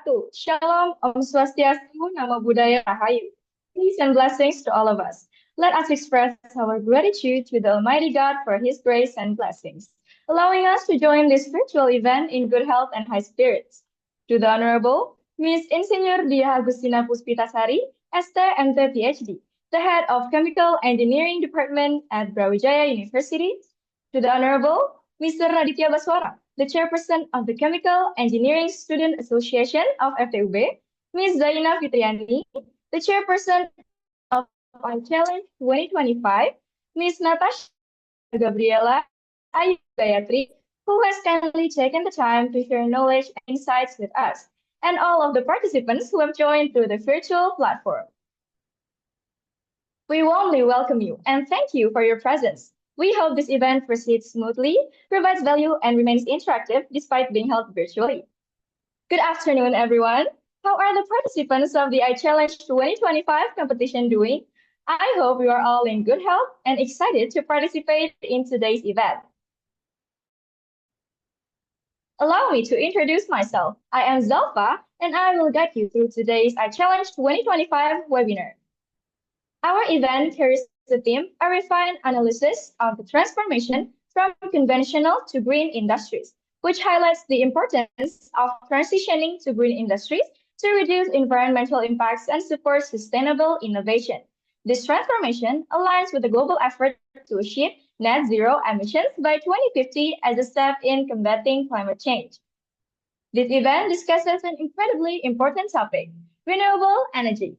wabarakatuh. Shalom, Om Swastiastu, Namo Buddhaya, Rahayu. Peace and blessings to all of us. Let us express our gratitude to the Almighty God for His grace and blessings, allowing us to join this virtual event in good health and high spirits. To the Honorable Ms. Insinyur Dia Agustina Puspitasari, ST MT PhD, the head of Chemical Engineering Department at BRAWIJAYA University. To the Honorable Mr. Raditya Baswara, the chairperson of the Chemical Engineering Student Association of FTUB, Ms. Zaina Fitriani, the chairperson of our Challenge 2025, Ms. Natasha Gabriella and Ayu Gayatri, who has kindly taken the time to share knowledge and insights with us, and all of the participants who have joined through the virtual platform. We warmly welcome you and thank you for your presence. We hope this event proceeds smoothly, provides value, and remains interactive despite being held virtually. Good afternoon, everyone. How are the participants of the iChallenge 2025 competition doing? I hope you are all in good health and excited to participate in today's event. Allow me to introduce myself. I am Zalfa, and I will guide you through today's iChallenge 2025 webinar. Our event carries the theme, a refined analysis of the transformation from conventional to green industries, which highlights the importance of transitioning to green industries to reduce environmental impacts and support sustainable innovation. This transformation aligns with the global effort to achieve net zero emissions by 2050 as a step in combating climate change. This event discusses an incredibly important topic, renewable energy.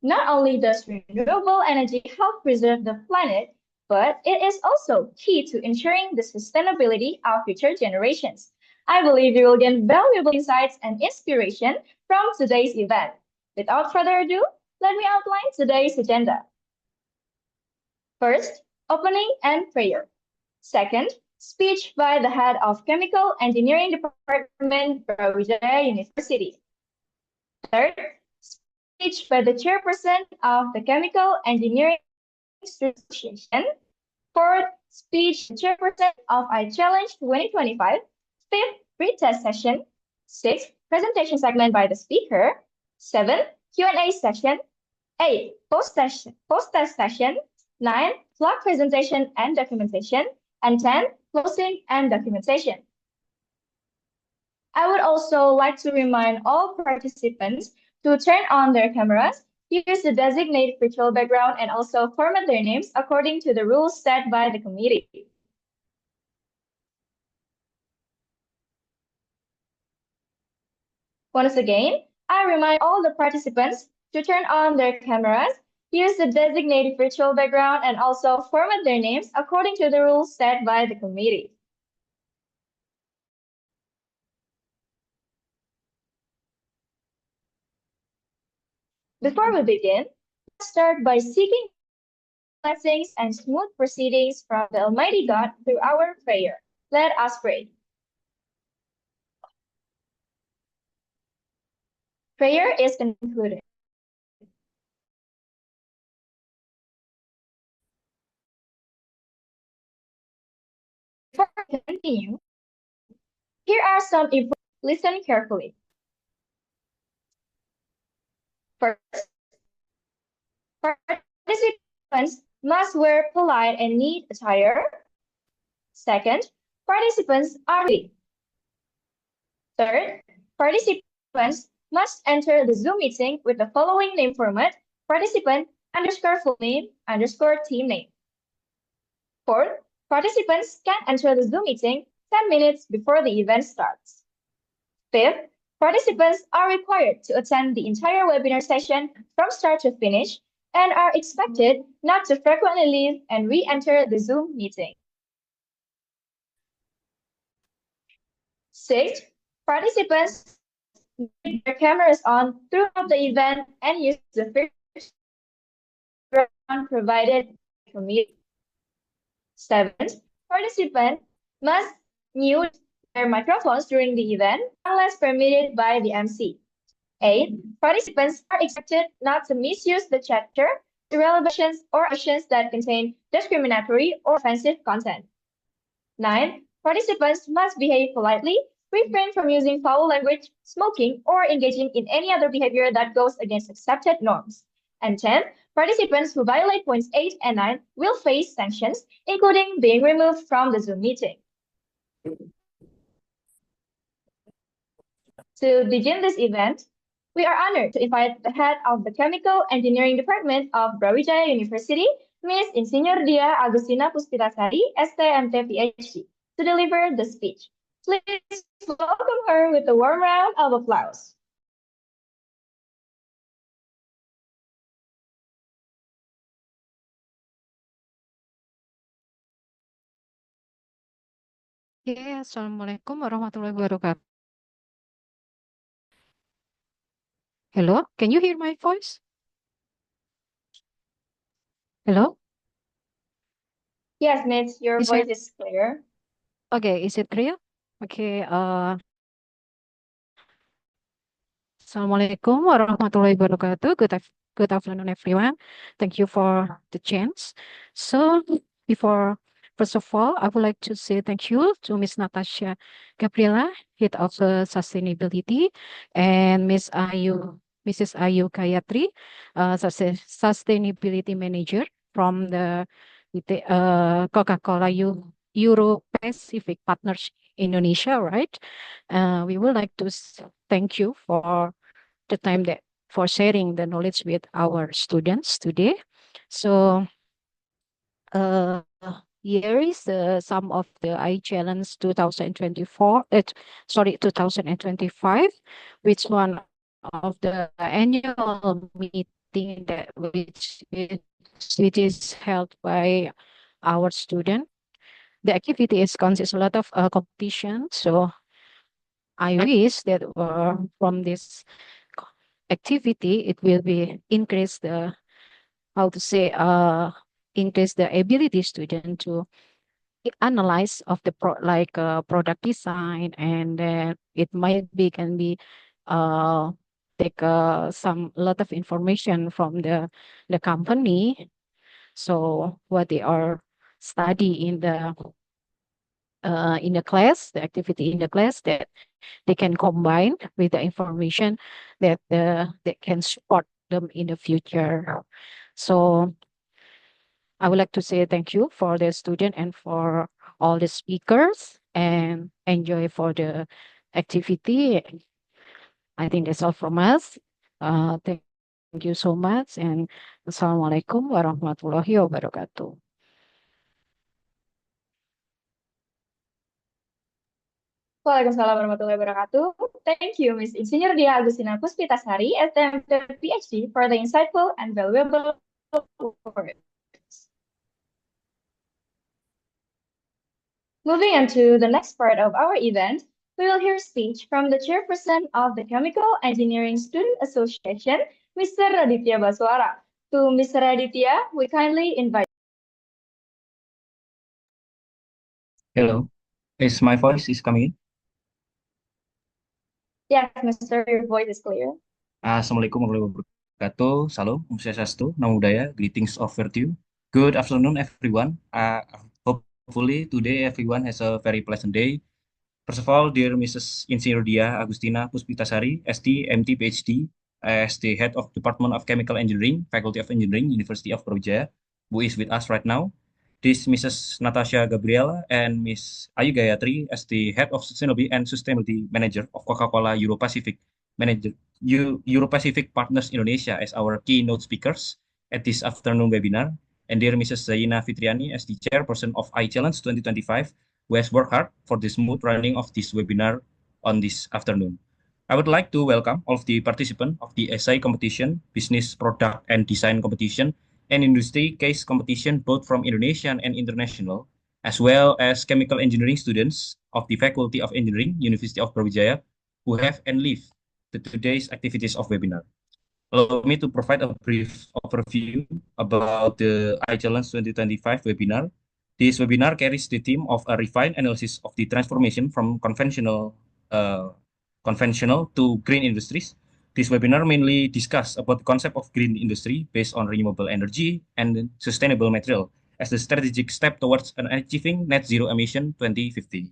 Not only does renewable energy help preserve the planet, but it is also key to ensuring the sustainability of future generations. I believe you will gain valuable insights and inspiration from today's event. Without further ado, let me outline today's agenda. First, opening and prayer. Second, speech by the head of Chemical Engineering Department, BRAWIJAYA University. Third, speech by the chairperson of the Chemical Engineering Association. Fourth, speech by the chairperson of iChallenge 2025. Fifth, pre-test session. Sixth, presentation segment by the speaker. Seventh, Q&A session. Eight, post-test session. 9, vlog presentation and documentation. And 10, closing and documentation. I would also like to remind all participants to turn on their cameras, use the designated virtual background, and also format their names according to the rules set by the committee. Once again, I remind all the participants to turn on their cameras, use the designated virtual background, and also format their names according to the rules set by the committee. Before we begin, let's start by seeking blessings and smooth proceedings from the Almighty God through our prayer. Let us pray. Prayer is concluded. Before we continue, here are some important. Listen carefully. First, participants must wear polite and neat attire. Second, participants are ready. Third, participants must enter the Zoom meeting with the following name format: participant _ full name _ team name. Fourth, participants can enter the Zoom meeting 10 minutes before the event starts. Fifth, participants are required to attend the entire webinar session from start to finish and are expected not to frequently leave and re-enter the Zoom meeting. Sixth, participants keep their cameras on throughout the event and use the first background provided by the committee. Seventh, participants must mute their microphones during the event unless permitted by the MC. 8. Participants are expected not to misuse the chat feature, irrelevant or actions that contain discriminatory or offensive content. 9. Participants must behave politely refrain from using foul language, smoking, or engaging in any other behavior that goes against accepted norms. And 10, participants who violate points 8 and 9 will face sanctions, including being removed from the Zoom meeting. To begin this event, we are honored to invite the head of the Chemical Engineering Department of Brawijaya University, Ms. Insinyur Dia Agustina Puspitasari, STMT PhD, to deliver the speech. Please welcome her with a warm round of applause. Assalamualaikum warahmatullahi wabarakatuh. Hello, can you hear my voice? Hello? Yes, Ms., your Is voice it is clear. okay? Is it clear? Okay. Assalamualaikum warahmatullahi wabarakatuh. Good afternoon, everyone. Thank you for the chance. So, before first of all, I would like to say thank you to Ms. Natasha Gabriella, Head of Sustainability, and Mrs. Ayu Gayatri, Sustainability Manager from the Coca Cola Euro Pacific Partners Indonesia, right? We would like to thank you for the time that for sharing the knowledge with our students today. So uh, here is some of the I Challenge 2024, 2025, which one of the annual meeting which is held by our student. The activity is consists a lot of competition. So I wish that from this activity, it will be increase the how to say increase the ability student to analyze of the product design, and then it might be can be uh take some lot of information from the company. So what they are study in the class, the activity in the class, that they can combine with the information that can support them in the future. So I would like to say thank you for the student and for all the speakers, and enjoy for the activity. I think that's all from us. Thank you so much, and Assalamualaikum warahmatullahi wabarakatuh. Waalaikumsalam warahmatullahi wabarakatuh. Thank you, Ms. Insinyur Dia Agustina Puspitasari, STMT PhD, for the insightful and valuable words. Moving on to the next part of our event, we will hear a speech from the chairperson of the Chemical Engineering Student Association, Mr. Raditya Baswara. To Mr. Raditya, we kindly invite. Hello, is my voice is coming in? Yes, Mr. Your voice is clear. Assalamualaikum warahmatullahi wabarakatuh. Salam, Om Swastiastu, Namo Buddhaya, greetings of virtue. Good afternoon, everyone. Hopefully today everyone has a very pleasant day. First of all, dear Mrs. Insinyur Dia Agustina Puspitasari, ST, MT, PhD, as the head of Department of Chemical Engineering, Faculty of Engineering, University of Brawijaya, who is with us right now. This Mrs. Natasha Gabriella and Ms. Ayu Gayatri as the head of Sustainability Manager of Coca Cola Euro Pacific Partners Indonesia as our keynote speakers at this afternoon webinar. And dear Mrs. Zaina Fitriani as the chairperson of iChallenge 2025, who has worked hard for the smooth running of this webinar on this afternoon. I would like to welcome all of the participants of the essay competition, business product and design competition, and industry case competition, both from Indonesian and international, as well as chemical engineering students of the Faculty of Engineering, University of Brawijaya, who have and live today's activities of webinar. Allow me to provide a brief overview about the iChallenge 2025 webinar. This webinar carries the theme of a refined analysis of the transformation from conventional to green industries. This webinar mainly discuss about the concept of green industry based on renewable energy and sustainable material as the strategic step towards achieving net zero emission 2050.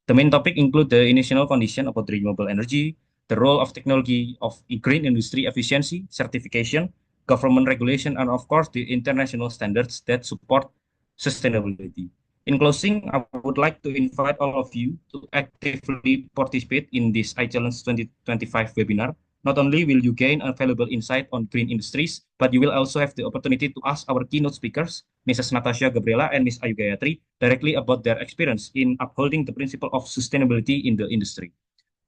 The main topic include the initial condition about renewable energy, the role of technology of green industry efficiency, certification, government regulation, and of course the international standards that support sustainability. In closing, I would like to invite all of you to actively participate in this iChallenge 2025 webinar. Not only will you gain a valuable insight on green industries, but you will also have the opportunity to ask our keynote speakers, Mrs. Natasha Gabriella and Ms. Ayu Gayatri, directly about their experience in upholding the principle of sustainability in the industry.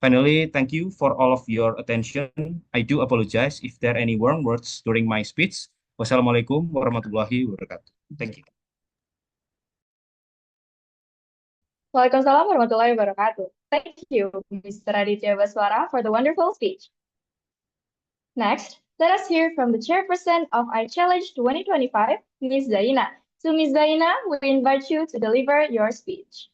Finally, thank you for all of your attention. I do apologize if there are any wrong words during my speech. Wassalamualaikum warahmatullahi wabarakatuh. Thank you. Waalaikumsalam warahmatullahi wabarakatuh. Thank you, Mr. Aditya Baswara, for the wonderful speech. Next, let us hear from the chairperson of iChallenge 2025, Ms. Zaina. So, Ms. Zaina, we invite you to deliver your speech.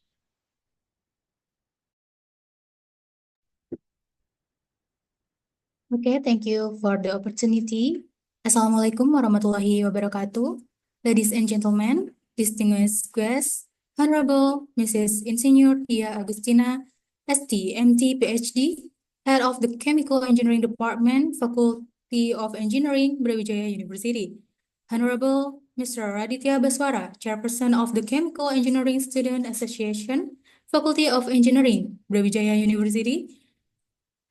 Okay, thank you for the opportunity. Assalamualaikum warahmatullahi wabarakatuh. Ladies and gentlemen, distinguished guests, Honorable Mrs. Insinyur Tia Agustina, ST, MT, PhD, Head of the Chemical Engineering Department, Faculty of Engineering, BRAWIJAYA University. Honorable Mr. Aditya Baswara, Chairperson of the Chemical Engineering Student Association, Faculty of Engineering, BRAWIJAYA University.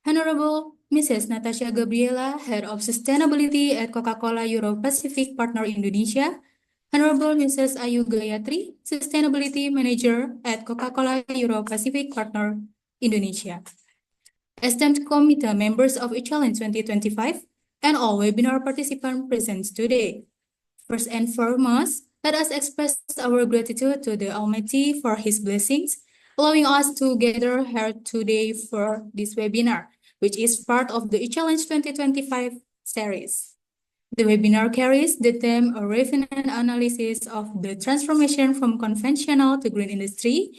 Honorable Mrs. Natasha Gabriella, Head of Sustainability at Coca Cola Euro-Pacific Partner Indonesia. Honorable Mrs. Ayu Gayatri, Sustainability Manager at Coca Cola Euro-Pacific Partner Indonesia. Esteemed committee members of iChallenge 2025 and all webinar participants present today. First and foremost, let us express our gratitude to the Almighty for His blessings, allowing us to gather here today for this webinar, which is part of the iChallenge 2025 series. The webinar carries the theme a refined analysis of the transformation from conventional to green industry,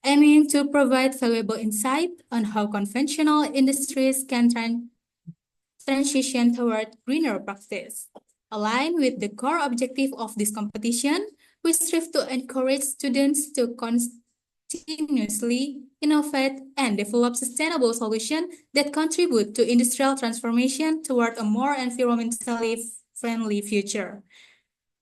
aiming to provide valuable insight on how conventional industries can transition toward greener practice. Aligned with the core objective of this competition, we strive to encourage students to continuously innovate and develop sustainable solutions that contribute to industrial transformation toward a more environmentally friendly future.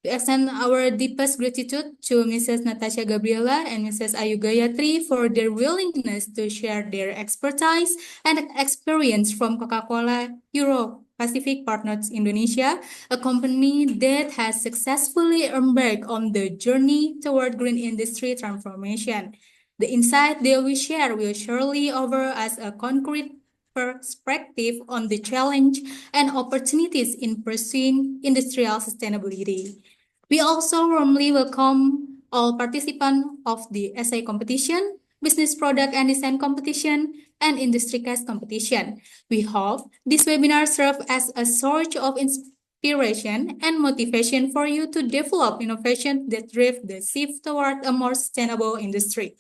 We extend our deepest gratitude to Mrs. Natasha Gabriella and Mrs. Ayu Gayatri for their willingness to share their expertise and experience from Coca Cola Euro-Pacific Partners Indonesia, a company that has successfully embarked on the journey toward green industry transformation. The insight they will share will surely offer us a concrete perspective on the challenge and opportunities in pursuing industrial sustainability. We also warmly welcome all participants of the essay competition, business product and design competition, and industry case competition. We hope this webinar serves as a source of inspiration and motivation for you to develop innovation that drive the shift toward a more sustainable industry.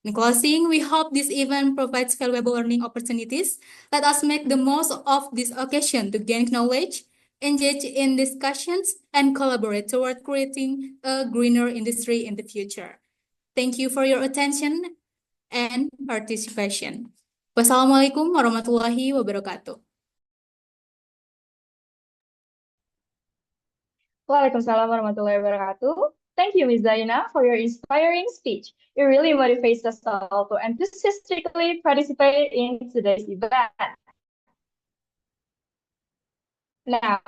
In closing, we hope this event provides valuable learning opportunities. Let us make the most of this occasion to gain knowledge, engage in discussions, and collaborate toward creating a greener industry in the future. Thank you for your attention and participation. Wassalamualaikum warahmatullahi wabarakatuh. Waalaikumsalam warahmatullahi wabarakatuh. Thank you, Ms. Zaina, for your inspiring speech. It really motivates us all to enthusiastically participate in today's event. Now,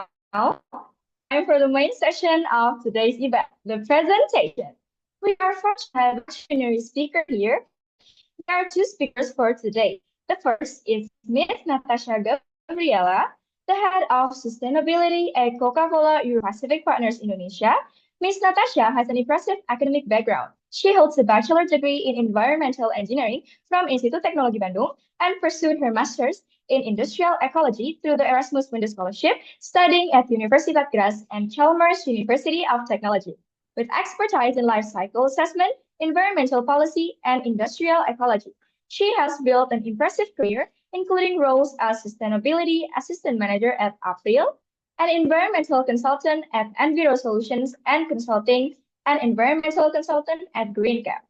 time for the main session of today's event, the presentation. We are fortunate to have a visionary speaker here. There are two speakers for today. The first is Ms. Natasha Gabriella, the Head of Sustainability at Coca Cola Euro-Pacific Partners Indonesia. Ms. Natasha has an impressive academic background. She holds a bachelor's degree in environmental engineering from Institut Teknologi Bandung and pursued her master's in industrial ecology through the Erasmus Mundus Scholarship, studying at Universitas Graz and Chalmers University of Technology. With expertise in life cycle assessment, environmental policy, and industrial ecology, she has built an impressive career, including roles as Sustainability Assistant Manager at April, an environmental consultant at Enviro Solutions and Consulting, and environmental consultant at GreenCap.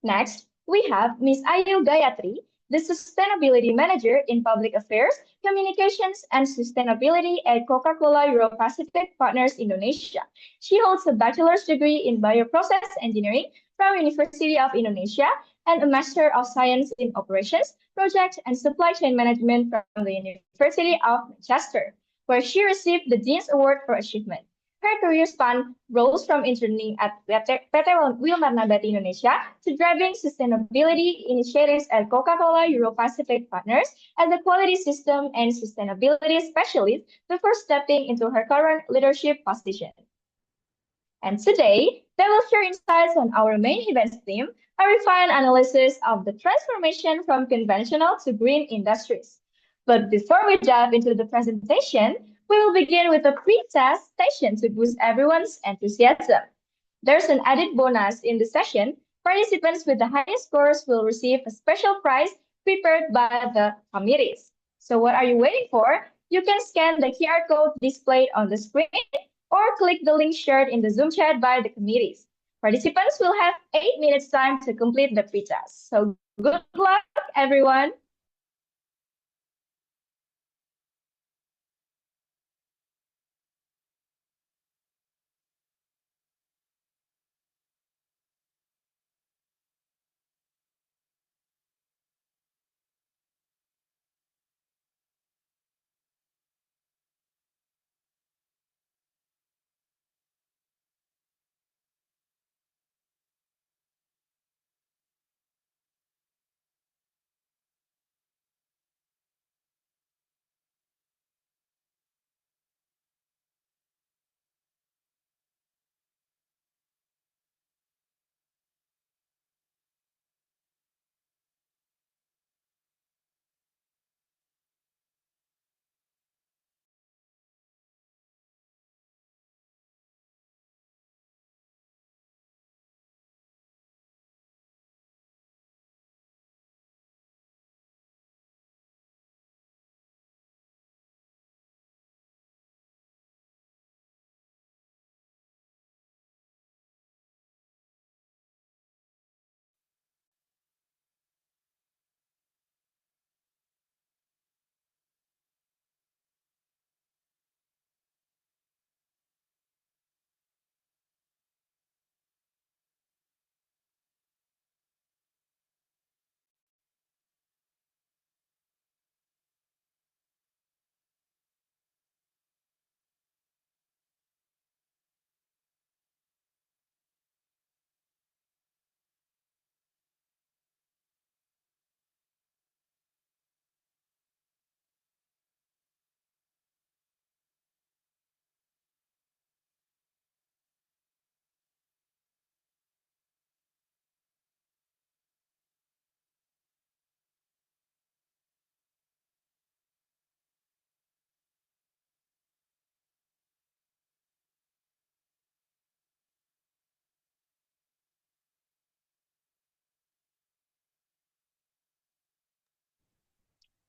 Next, We have Ms. Ayu Gayatri, the Sustainability Manager in Public Affairs, Communications, and Sustainability at Coca Cola Euro-Pacific Partners Indonesia. She holds a bachelor's degree in Bioprocess Engineering from University of Indonesia and a Master of Science in Operations, Project, and Supply Chain Management from the University of Manchester, where she received the Dean's Award for Achievement. Her career span rose from interning at PT Wilmar Nabati Indonesia to driving sustainability initiatives at Coca-Cola Euro-Pacific Partners as a quality system and sustainability specialist before stepping into her current leadership position. And today, they will share insights on our main events theme, a refined analysis of the transformation from conventional to green industries. But before we dive into the presentation, we will begin with a pre-test session to boost everyone's enthusiasm. There's an added bonus in the session. Participants with the highest scores will receive a special prize prepared by the committees. So what are you waiting for? You can scan the QR code displayed on the screen or click the link shared in the Zoom chat by the committees. Participants will have 8 minutes time to complete the pre-test. So good luck, everyone.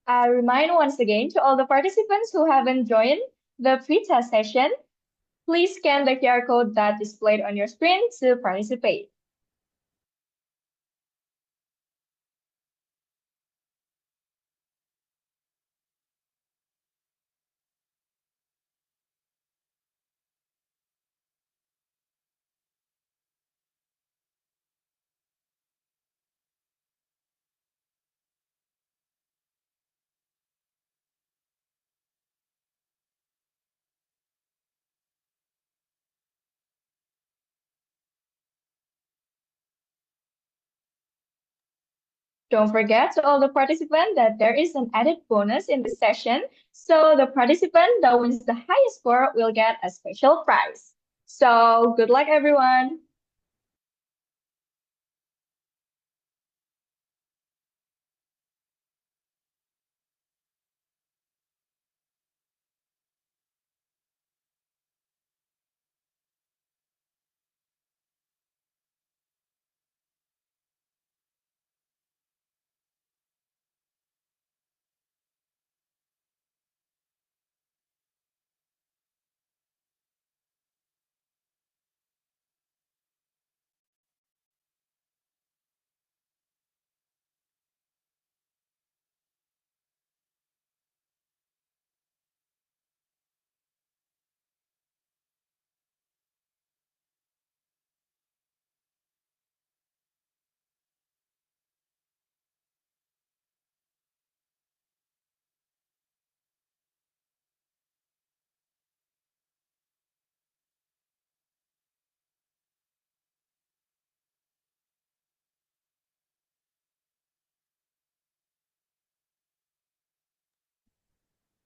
I remind once again to all the participants who haven't joined the pre-test session, please scan the QR code that displayed on your screen to participate. Don't forget to all the participants that there is an added bonus in the session. So the participant that wins the highest score will get a special prize. So good luck, everyone.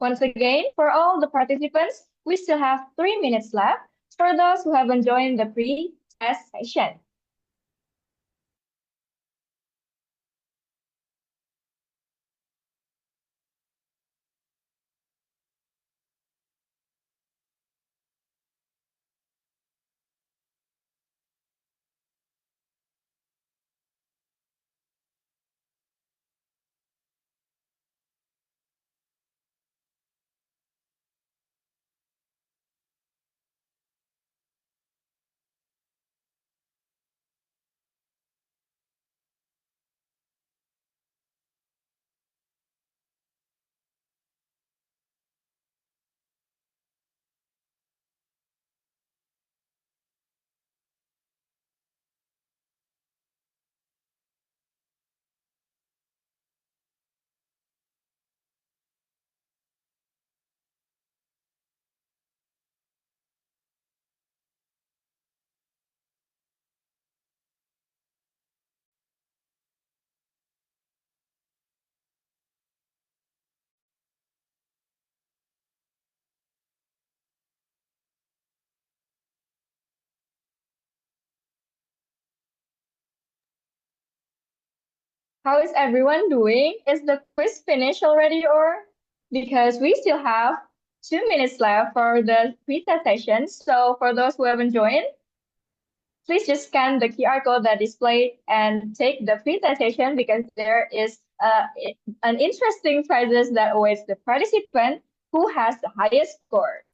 Once again, for all the participants, we still have 3 minutes left for those who haven't joined the pre-test session. How is everyone doing? Is the quiz finished already or? Because we still have 2 minutes left for the pre-test session. So for those who haven't joined, please just scan the QR code that displayed and take the pre-test session because there is an interesting prizes that awaits the participant who has the highest score.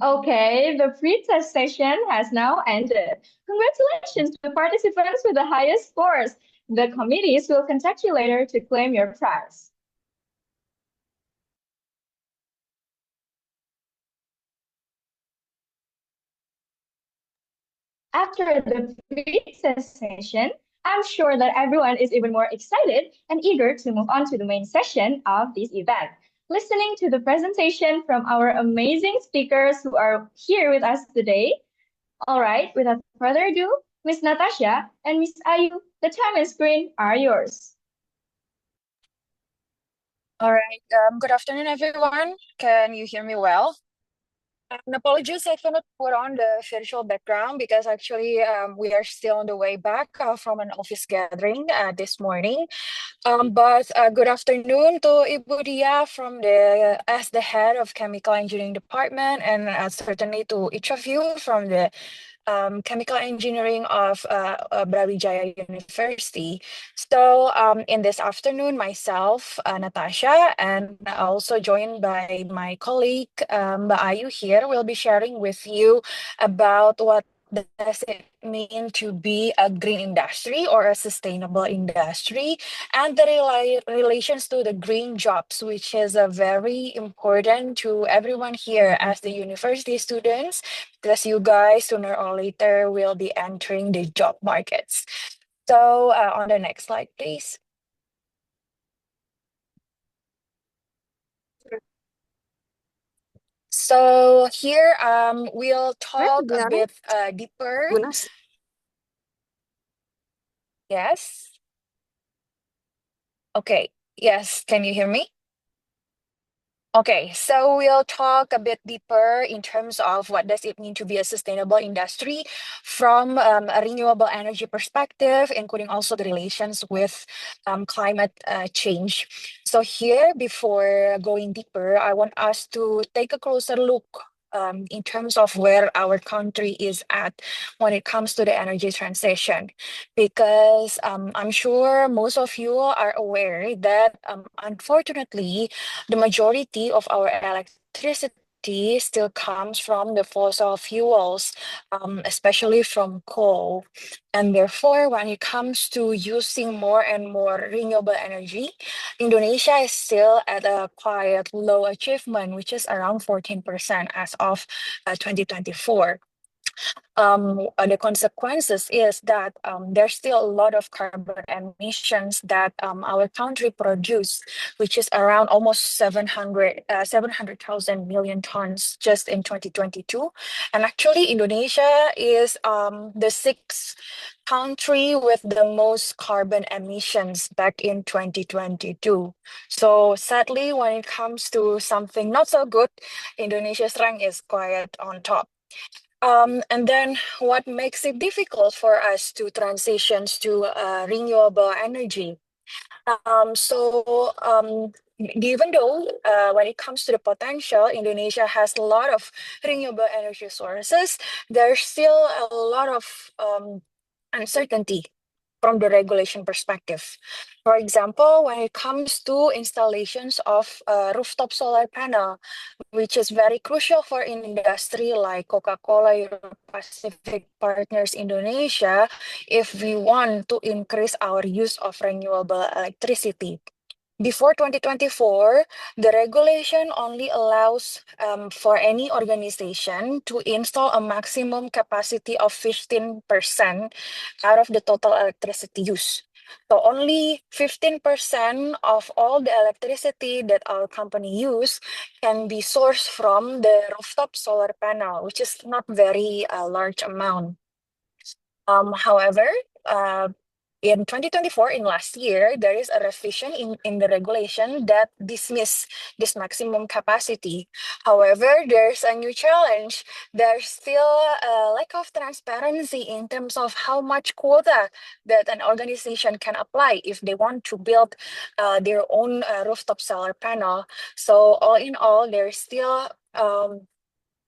Okay, the pre-test session has now ended. Congratulations to the participants with the highest scores. The committees will contact you later to claim your prize. After the pre-test session, I'm sure that everyone is even more excited and eager to move on to the main session of this event, listening to the presentation from our amazing speakers who are here with us today. All right, without further ado, Miss Natasha and Miss Ayu, the time and screen are yours. All right. Good afternoon, everyone. Can you hear me well? Apologies, I cannot put on the virtual background because actually we are still on the way back from an office gathering this morning. But good afternoon to Ibu Dia from as the head of Chemical Engineering Department, and certainly to each of you from the Chemical Engineering of BRAWIJAYA University. So in this afternoon, myself, Natasha, and also joined by my colleague, Mbak Ayu here, will be sharing with you about what does it mean to be a green industry or a sustainable industry, and the relations to the green jobs, which is very important to everyone here as the university students, because you guys sooner or later will be entering the job markets. So on the next slide, please. So here we'll talk a bit deeper. Yes. Okay, yes, can you hear me? Okay, so we'll talk a bit deeper in terms of what does it mean to be a sustainable industry from a renewable energy perspective, including also the relations with climate change. So here, before going deeper, I want us to take a closer look in terms of where our country is at when it comes to the energy transition. Because I'm sure most of you are aware that unfortunately, the majority of our electricity still comes from the fossil fuels, especially from coal. And therefore, when it comes to using more and more renewable energy, Indonesia is still at a quite low achievement, which is around 14% as of 2024. The consequences is that there's still a lot of carbon emissions that our country produce, which is around almost 700,000 million tons just in 2022. And actually, Indonesia is the sixth country with the most carbon emissions back in 2022. So sadly, when it comes to something not so good, Indonesia's rank is quite on top. And then what makes it difficult for us to transition to renewable energy? Even though when it comes to the potential, Indonesia has a lot of renewable energy sources, there's still a lot of uncertainty from the regulation perspective. For example, when it comes to installations of rooftop solar panel, which is very crucial for industry like Coca Cola Europe Pacific Partners Indonesia, if we want to increase our use of renewable electricity. Before 2024, the regulation only allows for any organization to install a maximum capacity of 15% out of the total electricity use. So only 15% of all the electricity that our company use can be sourced from the rooftop solar panel, which is not very large amount. However, in 2024, in last year, there is a revision in the regulation that dismiss this maximum capacity. However, there's a new challenge. There's still a lack of transparency in terms of how much quota that an organization can apply if they want to build their own rooftop solar panel. So all in all, there's still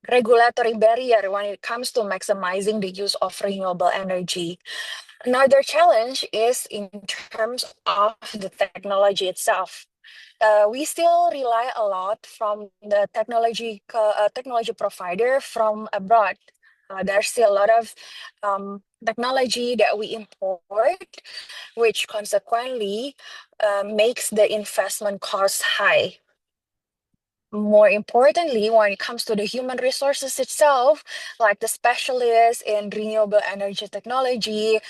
regulatory barrier when it comes to maximizing the use of renewable energy. Another challenge is in terms of the technology itself. We still rely a lot from the technology provider from abroad. There's still a lot of technology that we import, which consequently makes the investment cost high. More importantly, when it comes to the human resources itself, like the specialists in renewable energy technology,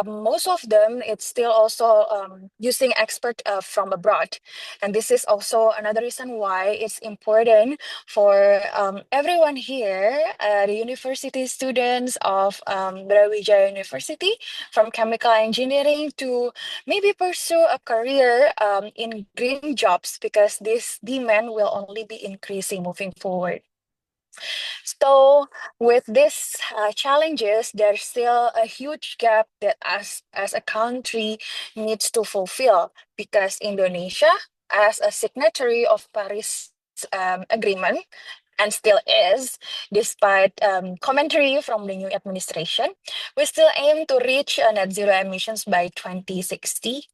most of them, it's still also using expert from abroad. And this is also another reason why it's important for everyone here, the university students of BRAWIJAYA University from chemical engineering to maybe pursue a career in green jobs because this demand will only be increasing moving forward. So with these challenges, there's still a huge gap that as a country needs to fulfill because Indonesia, as a signatory of Paris Agreement, and still is, despite commentary from the new administration, we still aim to reach net zero emissions by 2060.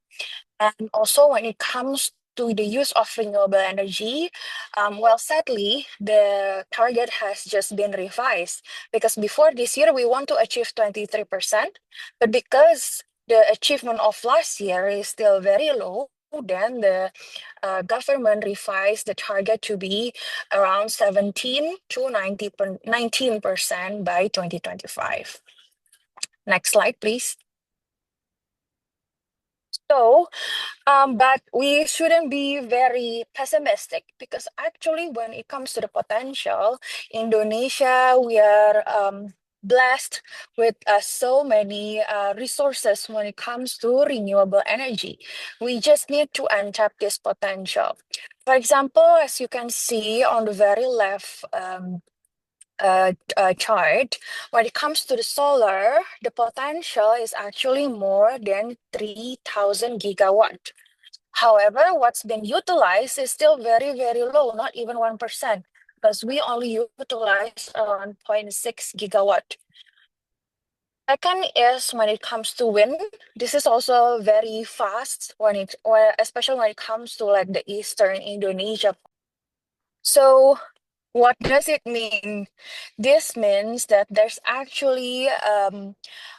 And also when it comes to the use of renewable energy, well, sadly, the target has just been revised because before this year, we want to achieve 23%, but because the achievement of last year is still very low, then the government revised the target to be around 17 to 19% by 2025. Next slide, please. So, but we shouldn't be very pessimistic because actually when it comes to the potential, Indonesia, we are blessed with so many resources when it comes to renewable energy. We just need to untap this potential. For example, as you can see on the very left chart, when it comes to the solar, the potential is actually more than 3,000 gigawatt. However, what's been utilized is still very, very low, not even 1%, because we only utilize around 0.6 gigawatt. Second is when it comes to wind, this is also very fast especially when it comes to like the eastern Indonesia. So what does it mean? This means that there's actually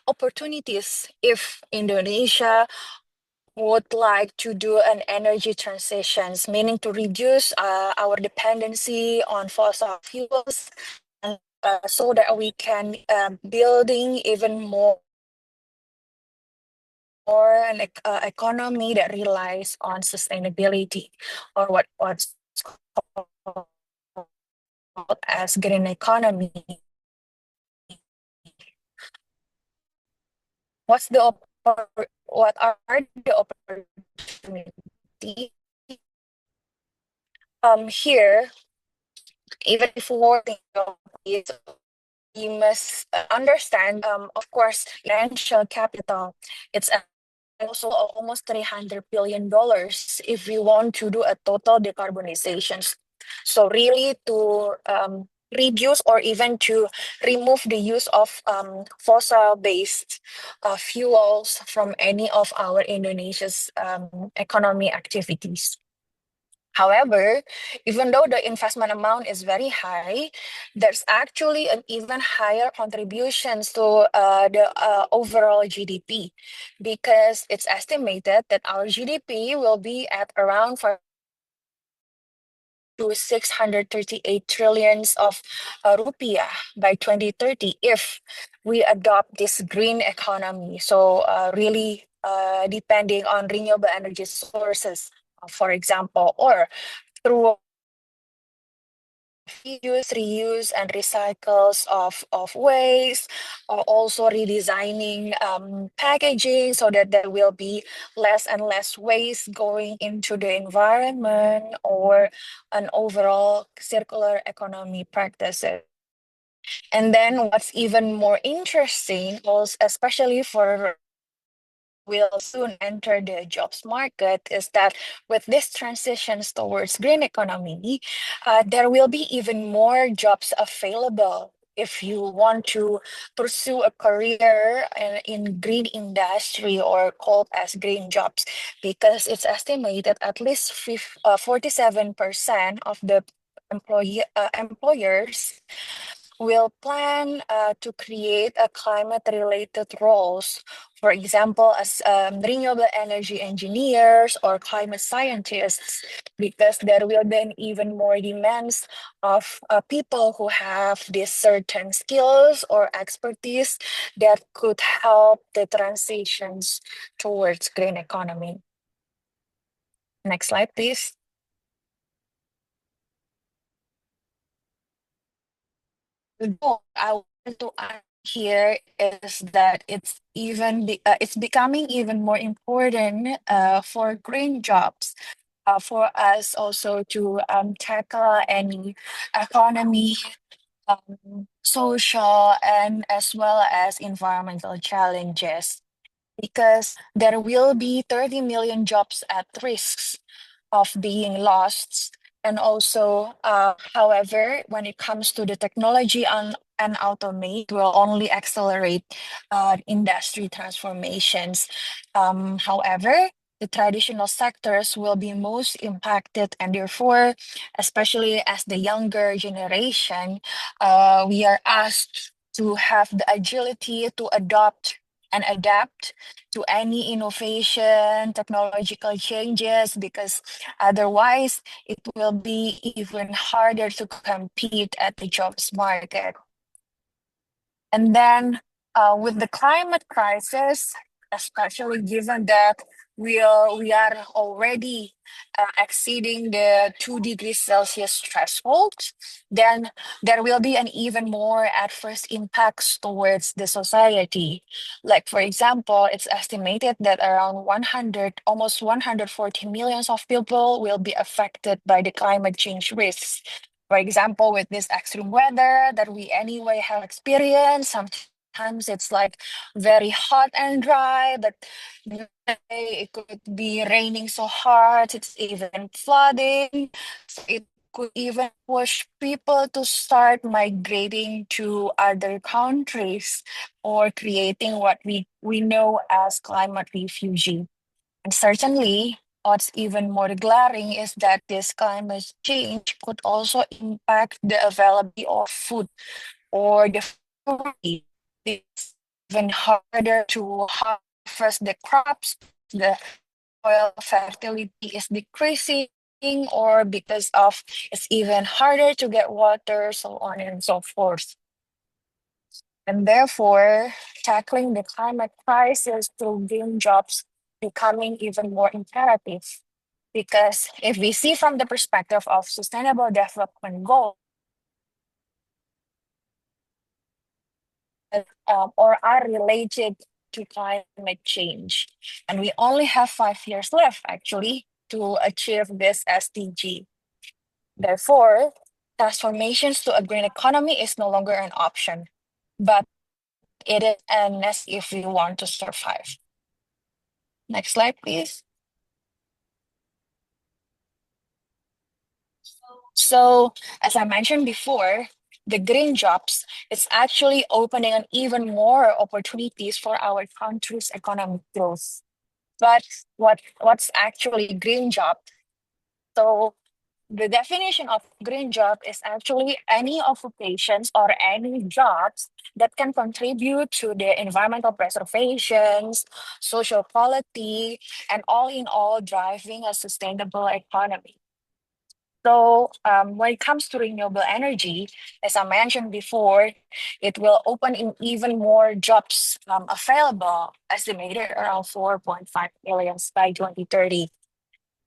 opportunities if Indonesia would like to do an energy transitions, meaning to reduce our dependency on fossil fuels, and so that we can building even more an economy that relies on sustainability, or what's called as green economy. What are the opportunities? Here, even before thinking of this, you must understand, of course, financial capital. It's also almost $300 billion if we want to do a total decarbonization. So really to reduce or even to remove the use of fossil-based fuels from any of our Indonesia's economy activities. However, even though the investment amount is very high, there's actually an even higher contributions to the overall GDP, because it's estimated that our GDP will be at around 638 trillions of rupiah by 2030 if we adopt this green economy. So really depending on renewable energy sources, for example, or through reuse and recycles of waste, or also redesigning packaging so that there will be less and less waste going into the environment, or an overall circular economy practices. And then what's even more interesting, especially for will soon enter the jobs market, is that with this transitions towards green economy, there will be even more jobs available if you want to pursue a career in green industry, or called as green jobs, because it's estimated at least 47% of the employers will plan to create a climate-related roles, for example, as renewable energy engineers or climate scientists, because there will be even more demands of people who have these certain skills or expertise that could help the transitions towards green economy. Next slide, please. The goal I want to add here is that it's becoming even more important for green jobs, for us also to tackle any economy, social, and as well as environmental challenges, because there will be 30 million jobs at risks of being lost. And also, however, when it comes to the technology and automate, will only accelerate industry transformations. However, the traditional sectors will be most impacted, and therefore, especially as the younger generation, we are asked to have the agility to adopt and adapt to any innovation, technological changes, because otherwise it will be even harder to compete at the jobs market. And then with the climate crisis, especially given that we are already exceeding the 2 degrees Celsius threshold, then there will be an even more adverse impacts towards the society. Like, for example, it's estimated that around 100, almost 140 millions of people will be affected by the climate change risks. For example, with this extreme weather that we anyway have experienced, sometimes it's like very hot and dry, but it could be raining so hard, it's even flooding. So it could even push people to start migrating to other countries or creating what we know as climate refugee. And certainly, what's even more glaring is that this climate change could also impact the availability of food or the food. It's even harder to harvest the crops, the soil fertility is decreasing, or because of it's even harder to get water, so on and so forth. And therefore, tackling the climate crisis through green jobs becoming even more imperative. Because if we see from the perspective of sustainable development goals, or are related to climate change. And we only have 5 years left, actually, to achieve this SDG. Therefore, transformations to a green economy is no longer an option, but it is a necessity if we want to survive. Next slide, please. So, as I mentioned before, the green jobs is actually opening an even more opportunities for our country's economic growth. But what's actually green job? So the definition of green job is actually any occupations or any jobs that can contribute to the environmental preservations, social quality, and all in all driving a sustainable economy. So when it comes to renewable energy, as I mentioned before, it will open in even more jobs available, estimated around 4.5 million by 2030.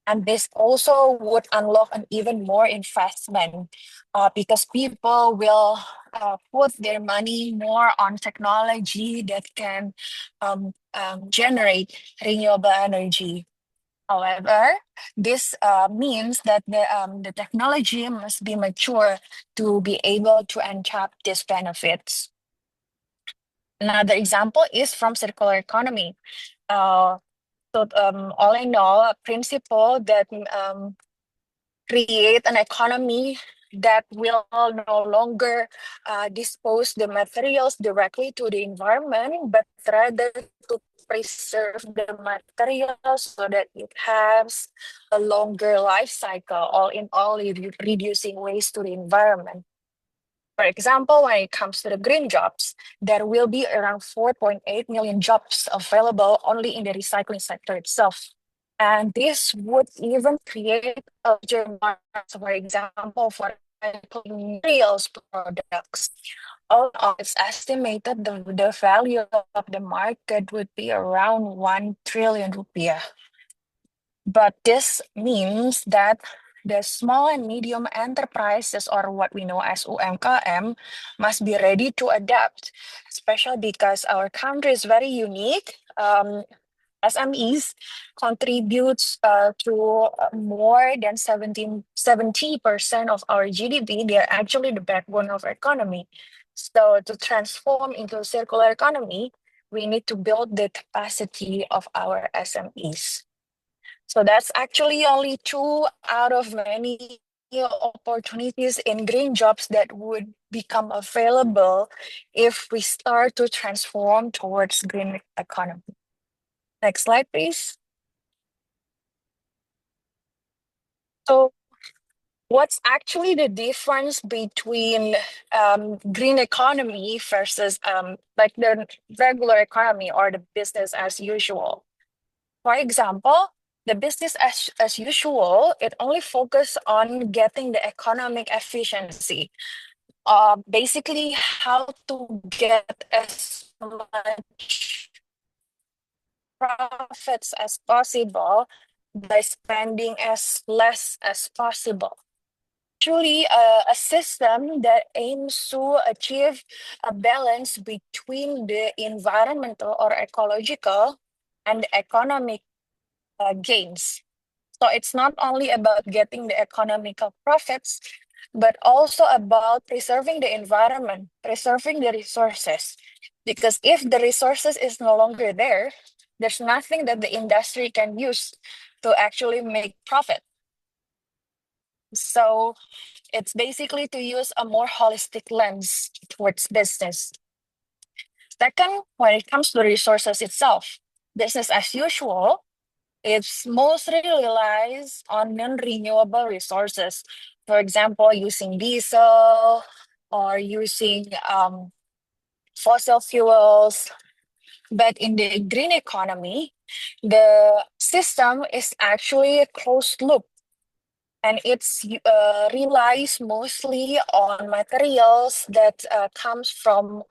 And this also would unlock an even more investment because people will put their money more on technology that can generate renewable energy. However, this means that the technology must be mature to be able to untap these benefits. Another example is from circular economy. All in all, a principle that create an economy that will no longer dispose the materials directly to the environment, but rather to preserve the materials so that it has a longer life cycle, all in all, reducing waste to the environment. For example, when it comes to the green jobs, there will be around 4.8 million jobs available only in the recycling sector itself. And this would even create a larger market, for example, for recycling materials products. All in all, it's estimated the value of the market would be around 1 trillion rupiah. But this means that the small and medium enterprises, or what we know as UMKM, must be ready to adapt, especially because our country is very unique. SMEs contributes to more than 70% of our GDP. They are actually the backbone of our economy. So to transform into a circular economy, we need to build the capacity of our SMEs. So that's actually only 2 out of many opportunities in green jobs that would become available if we start to transform towards green economy. Next slide, please. So what's actually the difference between green economy versus like the regular economy or the business as usual? For example, the business as usual, it only focuses on getting the economic efficiency. Basically, how to get as much profits as possible by spending as less as possible. Truly a system that aims to achieve a balance between the environmental or ecological and economic gains. So it's not only about getting the economical profits, but also about preserving the environment, preserving the resources. Because if the resources is no longer there, there's nothing that the industry can use to actually make profit. So it's basically to use a more holistic lens towards business. Second, when it comes to resources itself, business as usual, it's mostly relies on non-renewable resources. For example, using diesel or using fossil fuels. But in the green economy, the system is actually a closed loop, and it's relies mostly on materials that comes from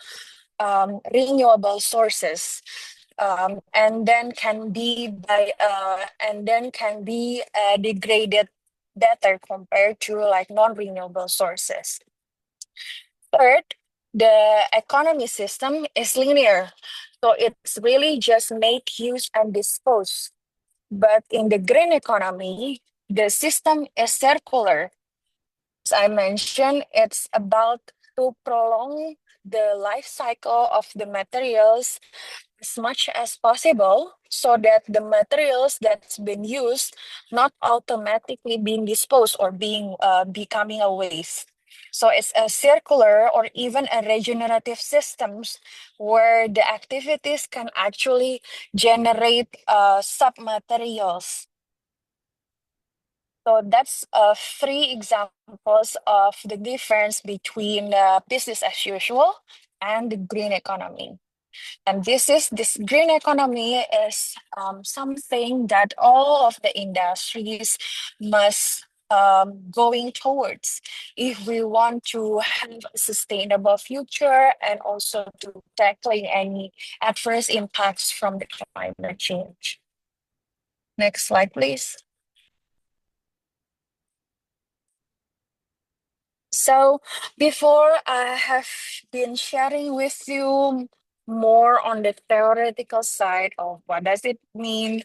renewable sources, and then can be degraded better compared to like non-renewable sources. Third, the economy system is linear, so it's really just make, use, and dispose. But in the green economy, the system is circular. As I mentioned, it's about to prolong the life cycle of the materials as much as possible so that the materials that's been used not automatically being disposed or being becoming a waste. So it's a circular or even a regenerative systems where the activities can actually generate sub-materials. So that's three examples of the difference between business as usual and the green economy. And this green economy is something that all of the industries must going towards if we want to have a sustainable future and also to tackling any adverse impacts from the climate change. Next slide, please. So before I have been sharing with you more on the theoretical side of what does it mean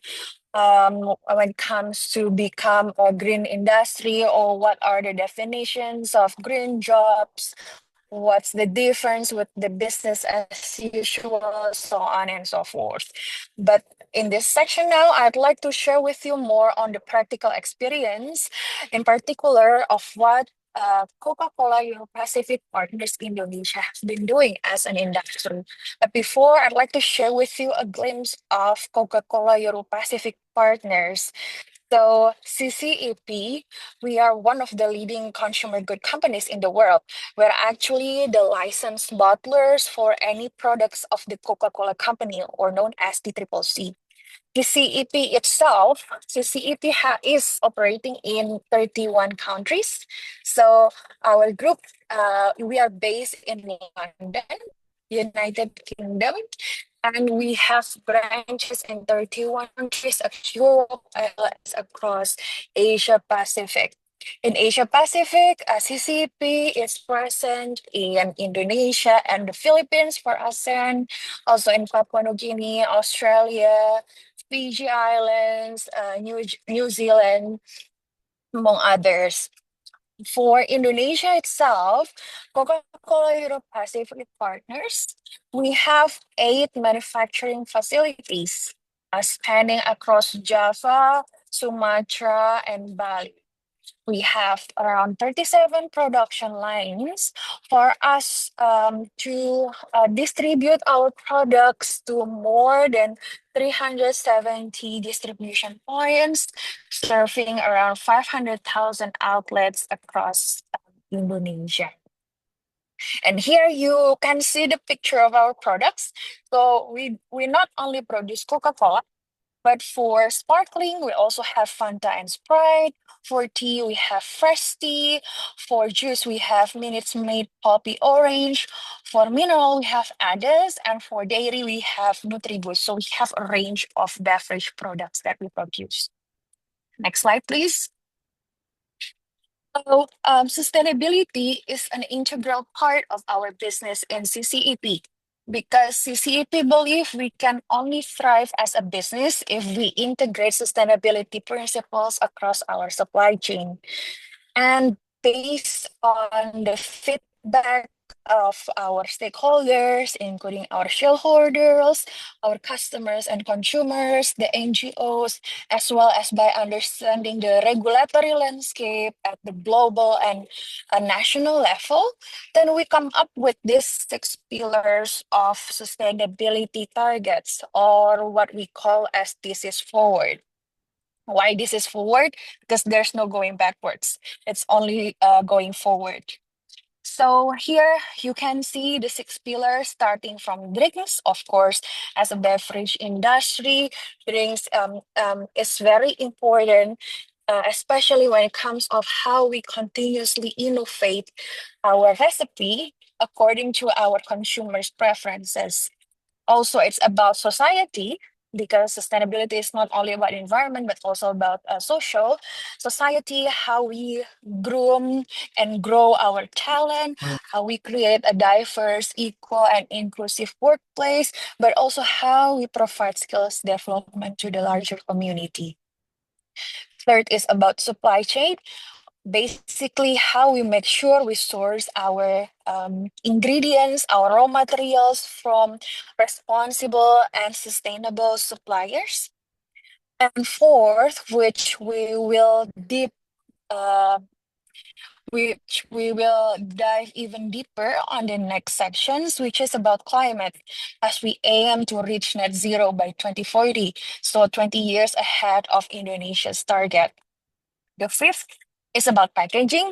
when it comes to become a green industry, or what are the definitions of green jobs, what's the difference with the business as usual, so on and so forth. But in this section now, I'd like to share with you more on the practical experience, in particular of what Coca Cola Euro Pacific Partners Indonesia has been doing as an industry. But before, I'd like to share with you a glimpse of Coca Cola Euro Pacific Partners. So CCEP, we are one of the leading consumer good companies in the world. We're actually the licensed bottlers for any products of the Coca-Cola company, or known as the Triple C. CCEP itself, CCEP is operating in 31 countries. So our group, we are based in London, United Kingdom, and we have branches in 31 countries of Europe as well as across Asia Pacific. In Asia Pacific, CCP is present in Indonesia and the Philippines for ASEAN, also in Papua New Guinea, Australia, Fiji Islands, New Zealand, among others. For Indonesia itself, Coca-Cola Europe Pacific Partners, we have 8 manufacturing facilities spanning across Java, Sumatra, and Bali. We have around 37 production lines for us to distribute our products to more than 370 distribution points, serving around 500,000 outlets across Indonesia. And here you can see the picture of our products. So we not only produce Coca-Cola, But for sparkling, we also have Fanta and Sprite. For tea, we have fresh tea. For juice, we have Minutes Maid Poppy Orange. For mineral, we have Ades. And for dairy, we have Nutribus. So we have a range of beverage products that we produce. Next slide, please. So, sustainability is an integral part of our business in CCEP because CCEP believe we can only thrive as a business if we integrate sustainability principles across our supply chain. And based on the feedback of our stakeholders, including our shareholders, our customers and consumers, the NGOs, as well as by understanding the regulatory landscape at the global and national level, then we come up with these 6 pillars of sustainability targets, or what we call as This is Forward. Why this is forward? Because there's no going backwards. It's only going forward. So here you can see the 6 pillars starting from drinks. Of course, as a beverage industry, drinks is very important, especially when it comes of how we continuously innovate our recipe according to our consumers' preferences. Also, it's about society because sustainability is not only about environment but also about social society, how we groom and grow our talent, how we create a diverse, equal, and inclusive workplace, but also how we provide skills development to the larger community. Third is about supply chain. Basically, how we make sure we source our ingredients, our raw materials from responsible and sustainable suppliers. And fourth, which we will dive even deeper on the next sections, which is about climate, as we aim to reach net zero by 2040, so 20 years ahead of Indonesia's target. The fifth is about packaging.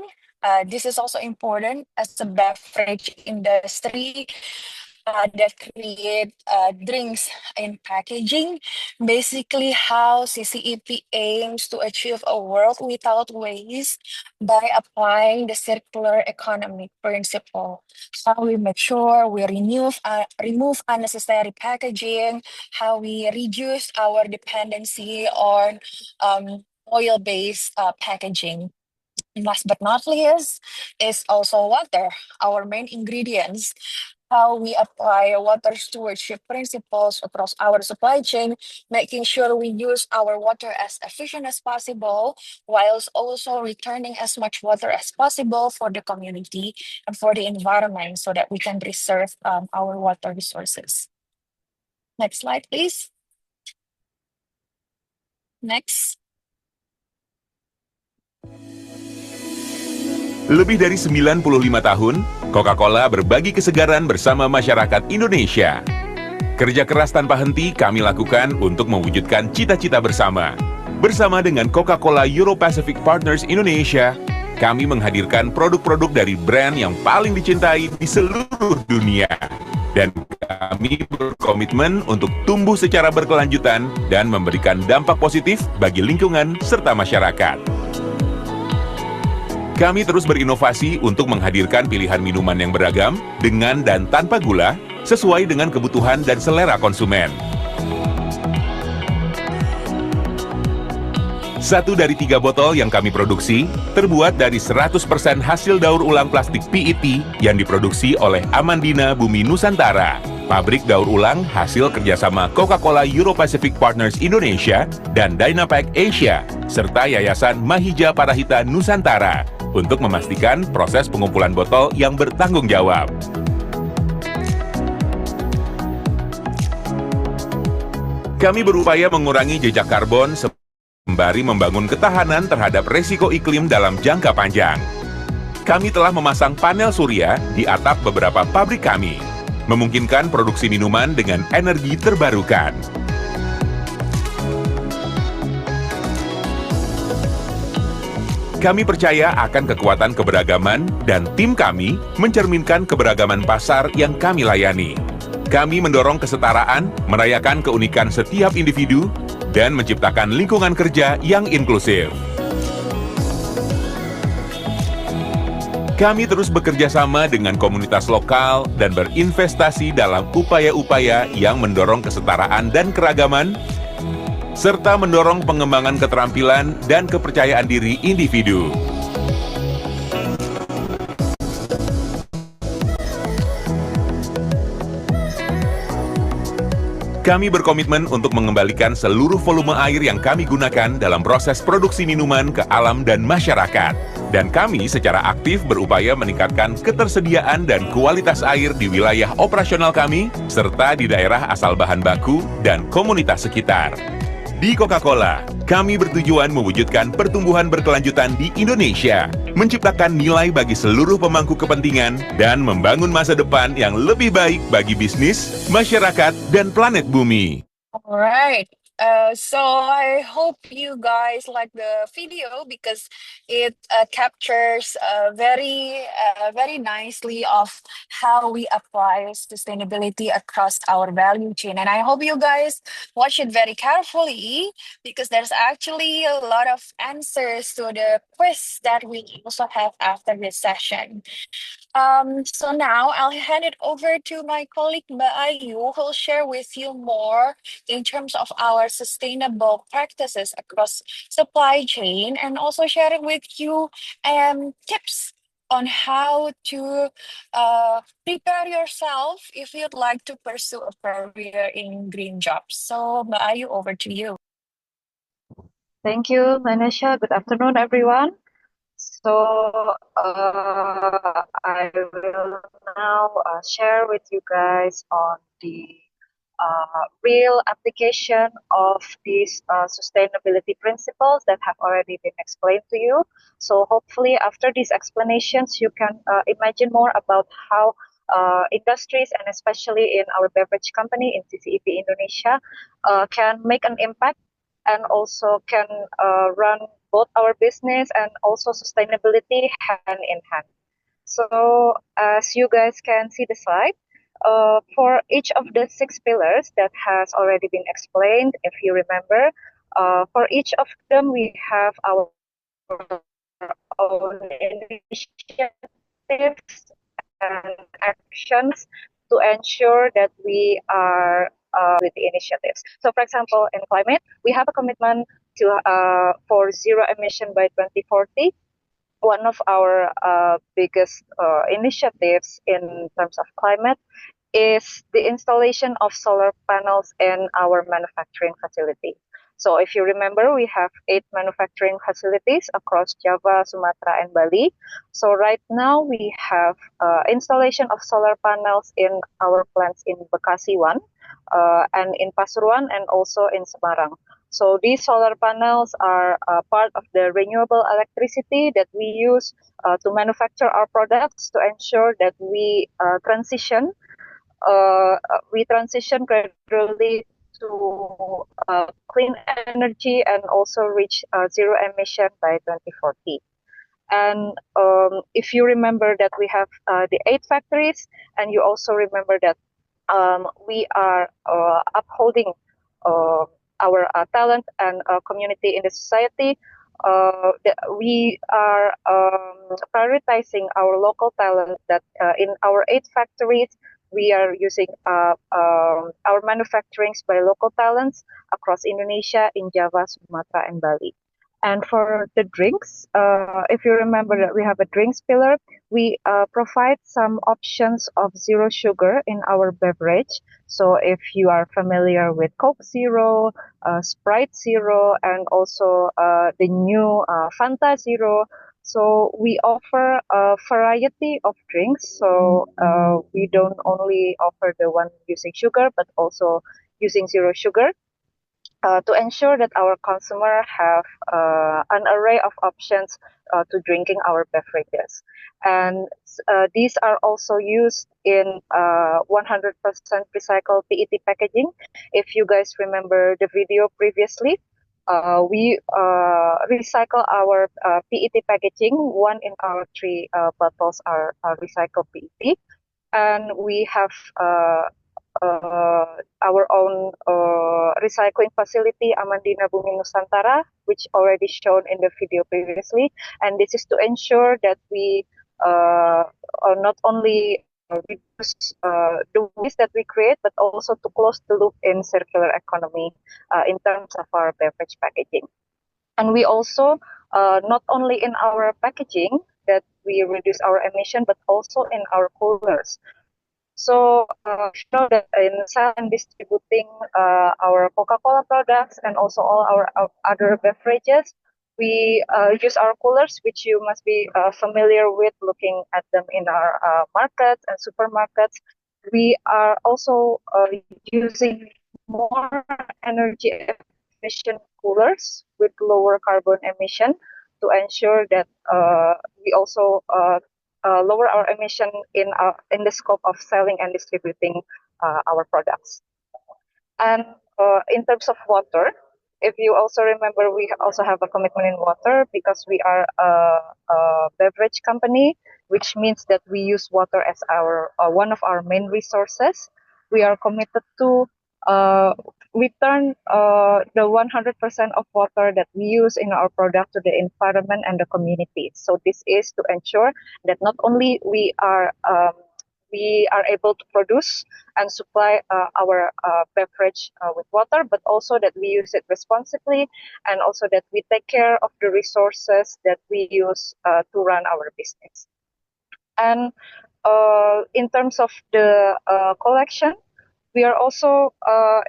This is also important as a beverage industry that create drinks in packaging. Basically, how CCEP aims to achieve a world without waste by applying the circular economy principle. How we make sure we remove unnecessary packaging, how we reduce our dependency on oil-based packaging. Last but not least is also water, our main ingredients. How we apply water stewardship principles across our supply chain, making sure we use our water as efficient as possible, whilst also returning as much water as possible for the community and for the environment so that we can preserve our water resources. Next slide, please. Next. Lebih dari 95 tahun, Coca Cola berbagi kesegaran bersama masyarakat Indonesia. Kerja keras tanpa henti kami lakukan untuk mewujudkan cita-cita bersama. Bersama dengan Coca Cola Euro Pacific Partners Indonesia, kami menghadirkan produk-produk dari brand yang paling dicintai di seluruh dunia. Dan kami berkomitmen untuk tumbuh secara berkelanjutan dan memberikan dampak positif bagi lingkungan serta masyarakat. Kami terus berinovasi untuk menghadirkan pilihan minuman yang beragam, dengan dan tanpa gula, sesuai dengan kebutuhan dan selera konsumen. 1 dari 3 botol yang kami produksi terbuat dari 100% hasil daur ulang plastik PET yang diproduksi oleh Amandina Bumi Nusantara, pabrik daur ulang hasil kerjasama Coca Cola Euro Pacific Partners Indonesia dan Dynapack Asia, serta Yayasan Mahija Parahita Nusantara, untuk memastikan proses pengumpulan botol yang bertanggung jawab. Kami berupaya mengurangi jejak karbon sembari membangun ketahanan terhadap resiko iklim dalam jangka panjang. Kami telah memasang panel surya di atap beberapa pabrik kami, memungkinkan produksi minuman dengan energi terbarukan. Kami percaya akan kekuatan keberagaman dan tim kami mencerminkan keberagaman pasar yang kami layani. Kami mendorong kesetaraan, merayakan keunikan setiap individu, dan menciptakan lingkungan kerja yang inklusif. Kami terus bekerja sama dengan komunitas lokal dan berinvestasi dalam upaya-upaya yang mendorong kesetaraan dan keragaman, serta mendorong pengembangan keterampilan dan kepercayaan diri individu. Kami berkomitmen untuk mengembalikan seluruh volume air yang kami gunakan dalam proses produksi minuman ke alam dan masyarakat. Dan kami secara aktif berupaya meningkatkan ketersediaan dan kualitas air di wilayah operasional kami, serta di daerah asal bahan baku dan komunitas sekitar. Di Coca Cola, kami bertujuan mewujudkan pertumbuhan berkelanjutan di Indonesia, menciptakan nilai bagi seluruh pemangku kepentingan, dan membangun masa depan yang lebih baik bagi bisnis, masyarakat, dan planet bumi. All right. So I hope you guys like the video because it captures very nicely of how we apply sustainability across our value chain. And I hope you guys watch it very carefully because there's actually a lot of answers to the quiz that we also have after this session. So now I'll hand it over to my colleague Mbak Ayu, who will share with you more in terms of our sustainable practices across supply chain and also sharing with you tips on how to prepare yourself if you'd like to pursue a career in green jobs. So Mbak Ayu, over to you. Thank you, Natasha. Good afternoon, everyone. So I will now share with you guys on the real application of these sustainability principles that have already been explained to you. So hopefully after these explanations, you can imagine more about how industries and especially in our beverage company in CCEP Indonesia can make an impact and also can run both our business and also sustainability hand in hand. So as you guys can see the slide, for each of the 6 pillars that has already been explained, if you remember, for each of them we have our own initiatives and actions to ensure that we are with the initiatives. So for example, in climate, we have a commitment to for zero emission by 2040. One of our biggest initiatives in terms of climate is the installation of solar panels in our manufacturing facility. So if you remember, we have 8 manufacturing facilities across Java, Sumatra, and Bali. So right now we have installation of solar panels in our plants in Bekasi 1, and in Pasuruan, and also in Semarang. So these solar panels are part of the renewable electricity that we use to manufacture our products to ensure that we transition gradually to clean energy and also reach zero emission by 2040. And if you remember that we have the 8 factories, and you also remember that we are upholding our talent and community in the society, we are prioritizing our local talent, that in our 8 factories, we are using our manufacturings by local talents across Indonesia, in Java, Sumatra, and Bali. And for the drinks, if you remember that we have a drinks pillar, we provide some options of zero sugar in our beverage. So if you are familiar with Coke Zero, Sprite Zero, and also the new Fanta Zero, so we offer a variety of drinks. So we don't only offer the one using sugar, but also using zero sugar. To ensure that our consumer have an array of options to drinking our beverages. And these are also used in 100% recycled PET packaging. If you guys remember the video previously, we recycle our PET packaging. 1 in our 3 bottles are recycled PET. And we have our own recycling facility Amandina Bumi Nusantara, which already shown in the video previously. And this is to ensure that we not only reduce the waste that we create, but also to close the loop in circular economy in terms of our beverage packaging. And we also, not only in our packaging that we reduce our emission, but also in our coolers. So, you know that in selling and distributing our Coca Cola products and also all our other beverages, we use our coolers, which you must be familiar with looking at them in our markets and supermarkets. We are also using more energy efficient coolers with lower carbon emission to ensure that we also lower our emission in the scope of selling and distributing our products. And in terms of water, if you also remember, we also have a commitment in water because we are a beverage company, which means that we use water as our one of our main resources. We are committed to return the 100% of water that we use in our product to the environment and the community. So this is to ensure that not only we are able to produce and supply our beverage with water, but also that we use it responsibly and also that we take care of the resources that we use to run our business. And in terms of the collection, we are also,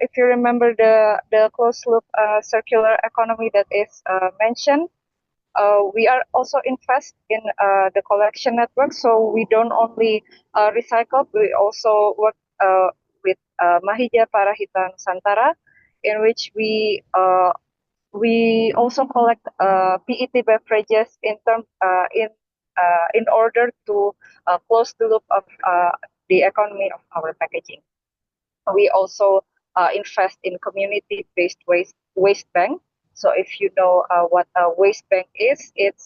if you remember the closed loop circular economy that is mentioned, we are also invest in the collection network. So we don't only recycle, we also work with Mahija Parahita Nusantara, in which we also collect PET beverages in order to close the loop of the economy of our packaging. We also invest in community-based waste bank. So if you know what a waste bank is, it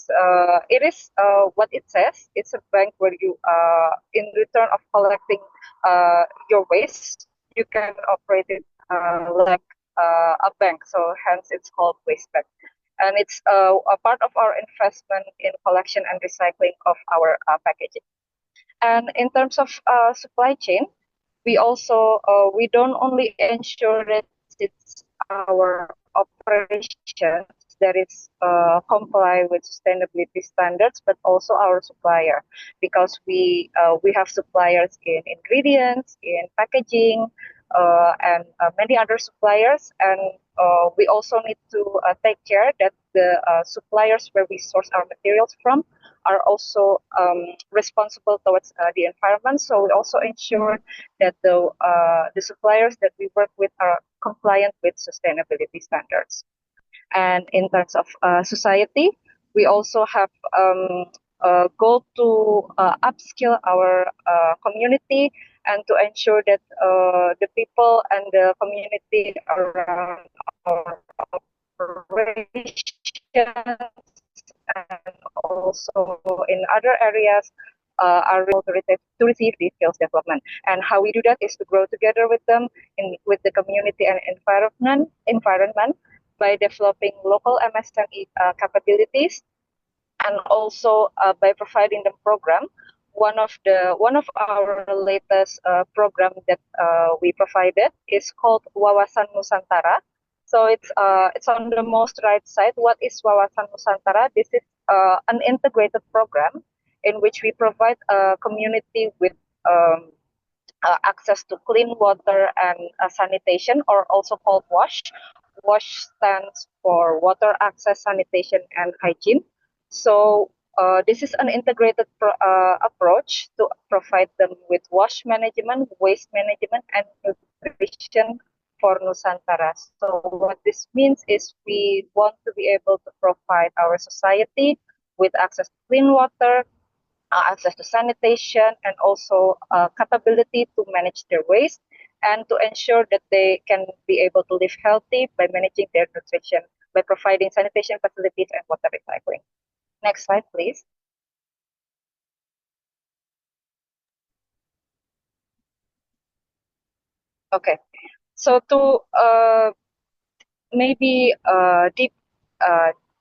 is what it says. It's a bank where you, in return of collecting your waste, you can operate it like a bank. So hence it's called waste bank. And it's a part of our investment in collection and recycling of our packaging. And in terms of supply chain, we also we don't only ensure that it's our operations that is comply with sustainability standards, but also our supplier, because we have suppliers in ingredients, in packaging, and many other suppliers, and we also need to take care that the suppliers where we source our materials from are also responsible towards the environment. So we also ensure that the suppliers that we work with are compliant with sustainability standards. And in terms of society, we also have a goal to upskill our community and to ensure that the people and the community around our operations and also in other areas are able to receive these skills development. And how we do that is to grow together with them with the community and environment by developing local MSME capabilities, and also by providing them program. One of our latest program that we provided is called Wawasan Nusantara. So it's on the most right side. What is Wawasan Nusantara? This is an integrated program in which we provide a community with access to clean water and sanitation, or also called WASH. WASH stands for Water Access, Sanitation, and Hygiene. So this is an integrated approach to provide them with wash management, waste management, and nutrition for Nusantara. So what this means is we want to be able to provide our society with access to clean water, access to sanitation, and also capability to manage their waste, and to ensure that they can be able to live healthy by managing their nutrition, by providing sanitation facilities and water recycling. Next slide, please. Okay, so to maybe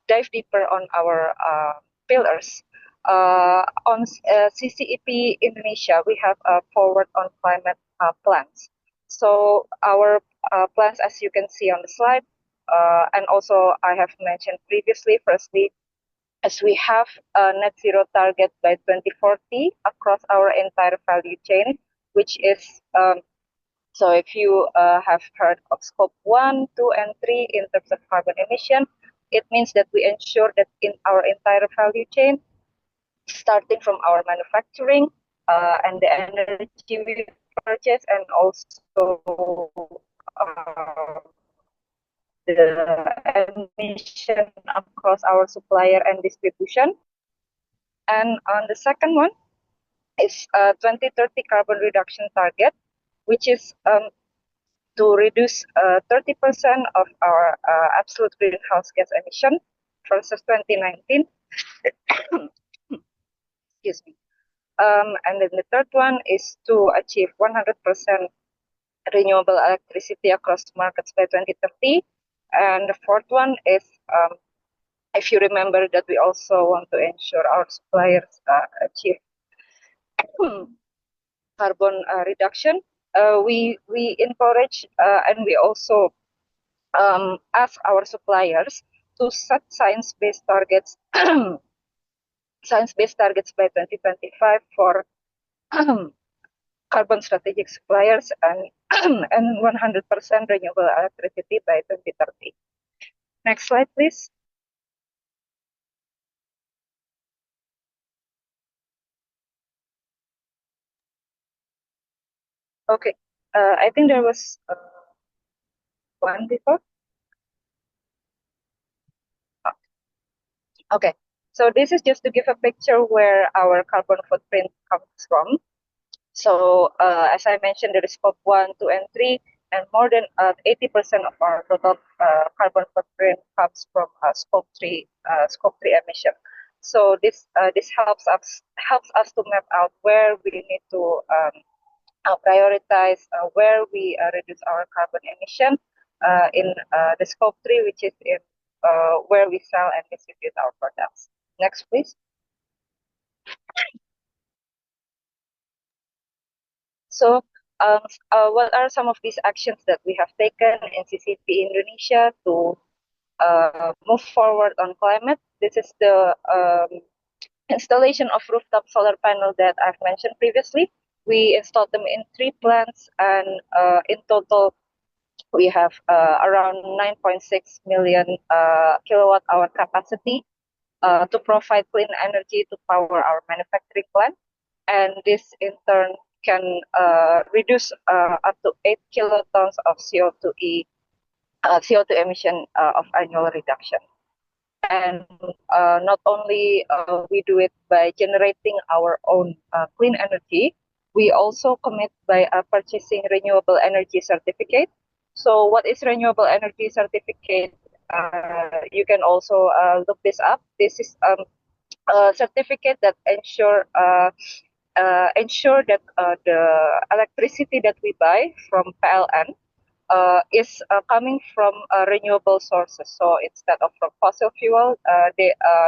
dive deeper on our pillars. On CCEP Indonesia, we have a forward on climate plans. So our plans, as you can see on the slide, and also I have mentioned previously, firstly, as we have a net zero target by 2040 across our entire value chain, which is so if you have heard of scope 1, 2, and 3 in terms of carbon emission, it means that we ensure that in our entire value chain, starting from our manufacturing and the energy we purchase, and also uh, the emission across our supplier and distribution. And on the second one is 2030 carbon reduction target, which is to reduce 30% of our absolute greenhouse gas emission versus 2019. Excuse me. And then the third one is to achieve 100% renewable electricity across markets by 2030. And the fourth one is, if you remember, that we also want to ensure our suppliers achieve carbon reduction. We encourage and we also ask our suppliers to set science-based targets by 2025 for carbon strategic suppliers and and 100% renewable electricity by 2030. Next slide, please. Okay, I think there was one before. Okay, so this is just to give a picture where our carbon footprint comes from. So as I mentioned, there is scope 1, 2, and 3, and more than 80% of our total carbon footprint comes from scope 3 emission. So this helps us to map out where we need to prioritize where we reduce our carbon emission in the scope 3, which is in where we sell and distribute our products. Next, please. So, what are some of these actions that we have taken in CCP Indonesia to move forward on climate? This is the installation of rooftop solar panel that I've mentioned previously. We installed them in 3 plants, and in total, we have around 9.6 million kilowatt hour capacity to provide clean energy to power our manufacturing plant. And this in turn can reduce up to 8 kilotons of CO2 emission of annual reduction. And not only we do it by generating our own clean energy, we also commit by purchasing renewable energy certificate. So what is renewable energy certificate? You can also look this up. This is a certificate that ensure that the electricity that we buy from PLN is coming from renewable sources. So instead of from fossil fuel,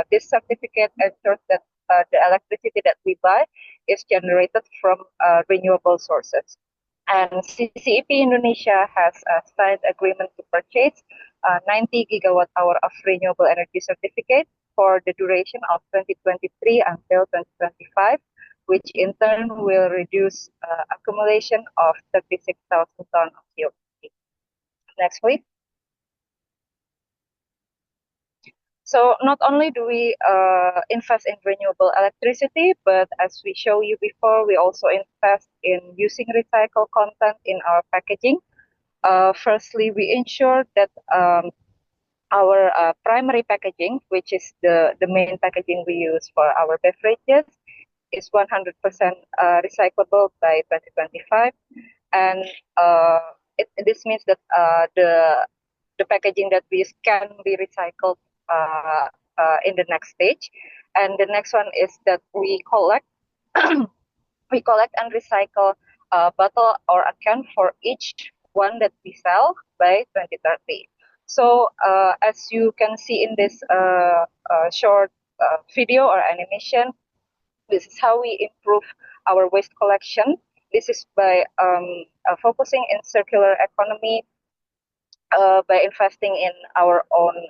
this certificate ensures that the electricity that we buy is generated from renewable sources. And CCEP Indonesia has signed agreement to purchase 90 gigawatt hour of renewable energy certificate for the duration of 2023 until 2025, which in turn will reduce accumulation of 36,000 tons of CO2. Next, please. So not only do we invest in renewable electricity, but as we show you before, we also invest in using recycled content in our packaging. Firstly, we ensure that our primary packaging, which is the main packaging we use for our beverages, is 100% recyclable by 2025. And this means that the packaging that we use can be recycled in the next stage. And the next one is that we collect and recycle a bottle or a can for each one that we sell by 2030. So as you can see in this short video or animation, this is how we improve our waste collection. This is by focusing in circular economy, by investing in our own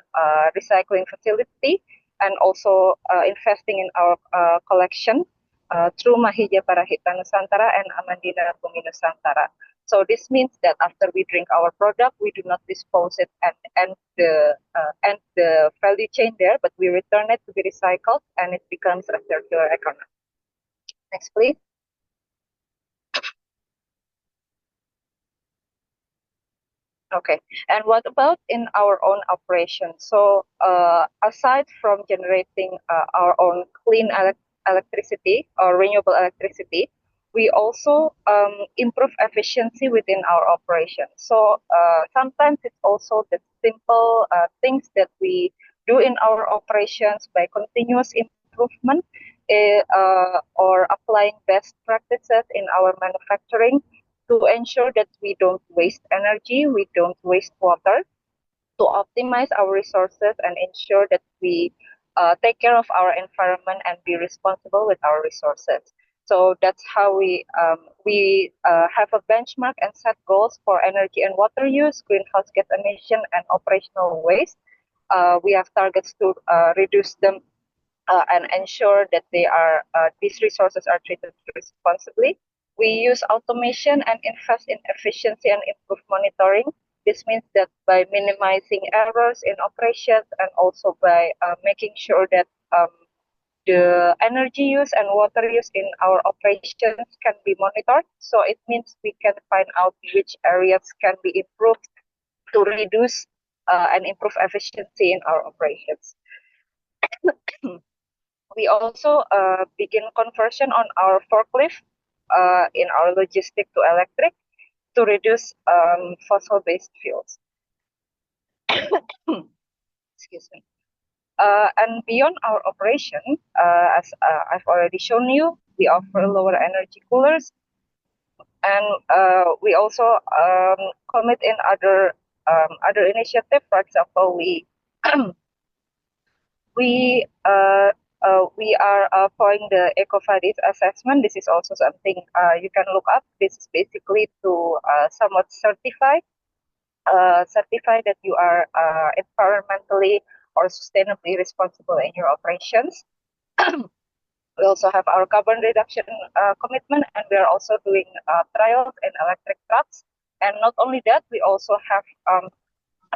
recycling facility, and also investing in our collection through Mahija Parahita Nusantara and Amandina Bumi Nusantara. So this means that after we drink our product, we do not dispose it and end the value chain there, but we return it to be recycled, and it becomes a circular economy. Next, please. Okay, and what about in our own operation? So aside from generating our own clean electricity or renewable electricity, we also improve efficiency within our operation. So sometimes it's also the simple things that we do in our operations by continuous improvement, or applying best practices in our manufacturing to ensure that we don't waste energy, we don't waste water, to optimize our resources and ensure that we take care of our environment and be responsible with our resources. So that's how we have a benchmark and set goals for energy and water use, greenhouse gas emission, and operational waste. We have targets to reduce them and ensure that these resources are treated responsibly. We use automation and invest in efficiency and improve monitoring. This means that by minimizing errors in operations and also by making sure that the energy use and water use in our operations can be monitored. So it means we can find out which areas can be improved to reduce and improve efficiency in our operations. We also begin conversion on our forklift in our logistic to electric to reduce fossil-based fuels. Excuse me. And beyond our operation, as I've already shown you, we offer lower energy coolers, and we also commit in other initiatives. For example, we are following the EcoVadis assessment. This is also something you can look up. This is basically to somewhat certify that you are environmentally or sustainably responsible in your operations. We also have our carbon reduction commitment, and we are also doing trials in electric trucks. And not only that, we also have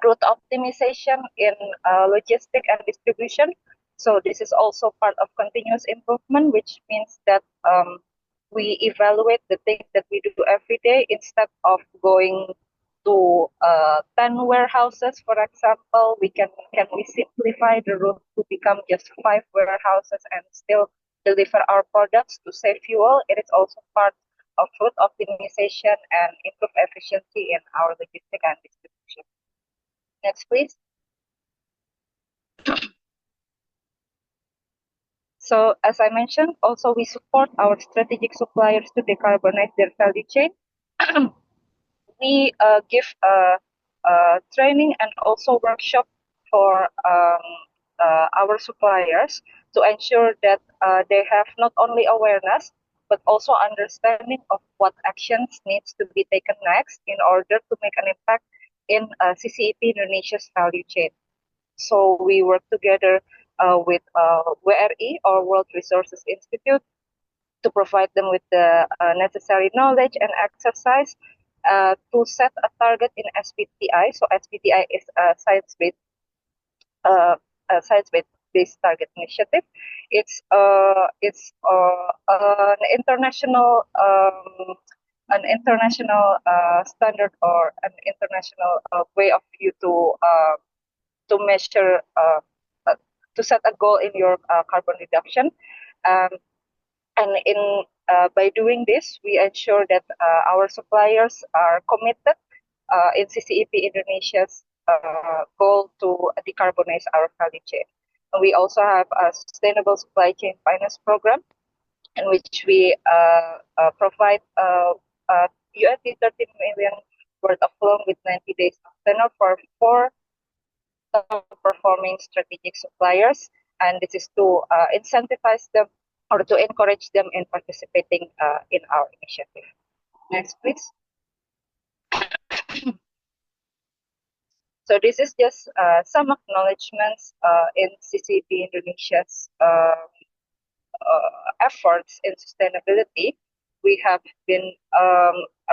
route optimization in logistic and distribution. So this is also part of continuous improvement, which means that we evaluate the things that we do every day instead of going to 10 warehouses, for example. Can we simplify the route to become just 5 warehouses and still deliver our products to save fuel? It is also part of route optimization and improve efficiency in our logistic and distribution. Next, please. So as I mentioned, also we support our strategic suppliers to decarbonize their value chain. We give training and also workshop for our suppliers to ensure that they have not only awareness, but also understanding of what actions needs to be taken next in order to make an impact in CCEP Indonesia's value chain. So we work together with WRI, or World Resources Institute, to provide them with the necessary knowledge and exercise to set a target in SBTI. So SBTI is a science-based target initiative. It's an international standard, or an international way of you to measure to set a goal in your carbon reduction. And by doing this, we ensure that our suppliers are committed in CCEP Indonesia's goal to decarbonize our value chain. And we also have a sustainable supply chain finance program, in which we provide USD 13 million worth of loan with 90 days of tenor for 4 performing strategic suppliers, and this is to incentivize them or to encourage them in participating in our initiative. Next, please. So this is just some acknowledgements in CCP Indonesia's efforts in sustainability. We have been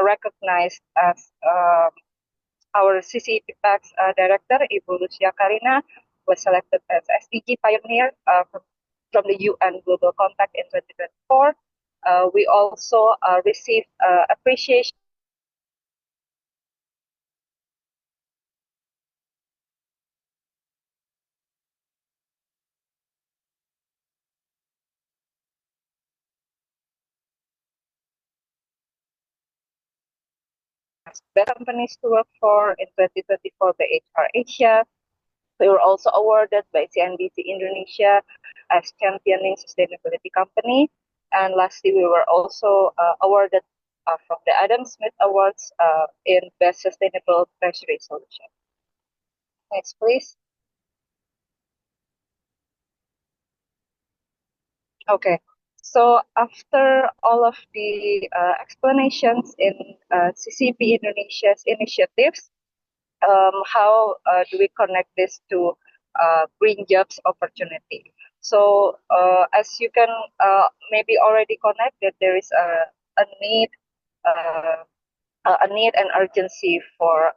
recognized as our CCP PAX director, Ibu Lucia Karina, was selected as SDG Pioneer from the UN Global Compact in 2024. We also received appreciation as best companies to work for in 2024 by HR Asia. We were also awarded by CNBC Indonesia as championing sustainability company. And lastly, we were also awarded from the Adam Smith Awards in Best Sustainable Treasury Solution. Next, please. Okay, so after all of the explanations in CCP Indonesia's initiatives, how do we connect this to green jobs opportunity? So as you can maybe already connect that there is a need and urgency for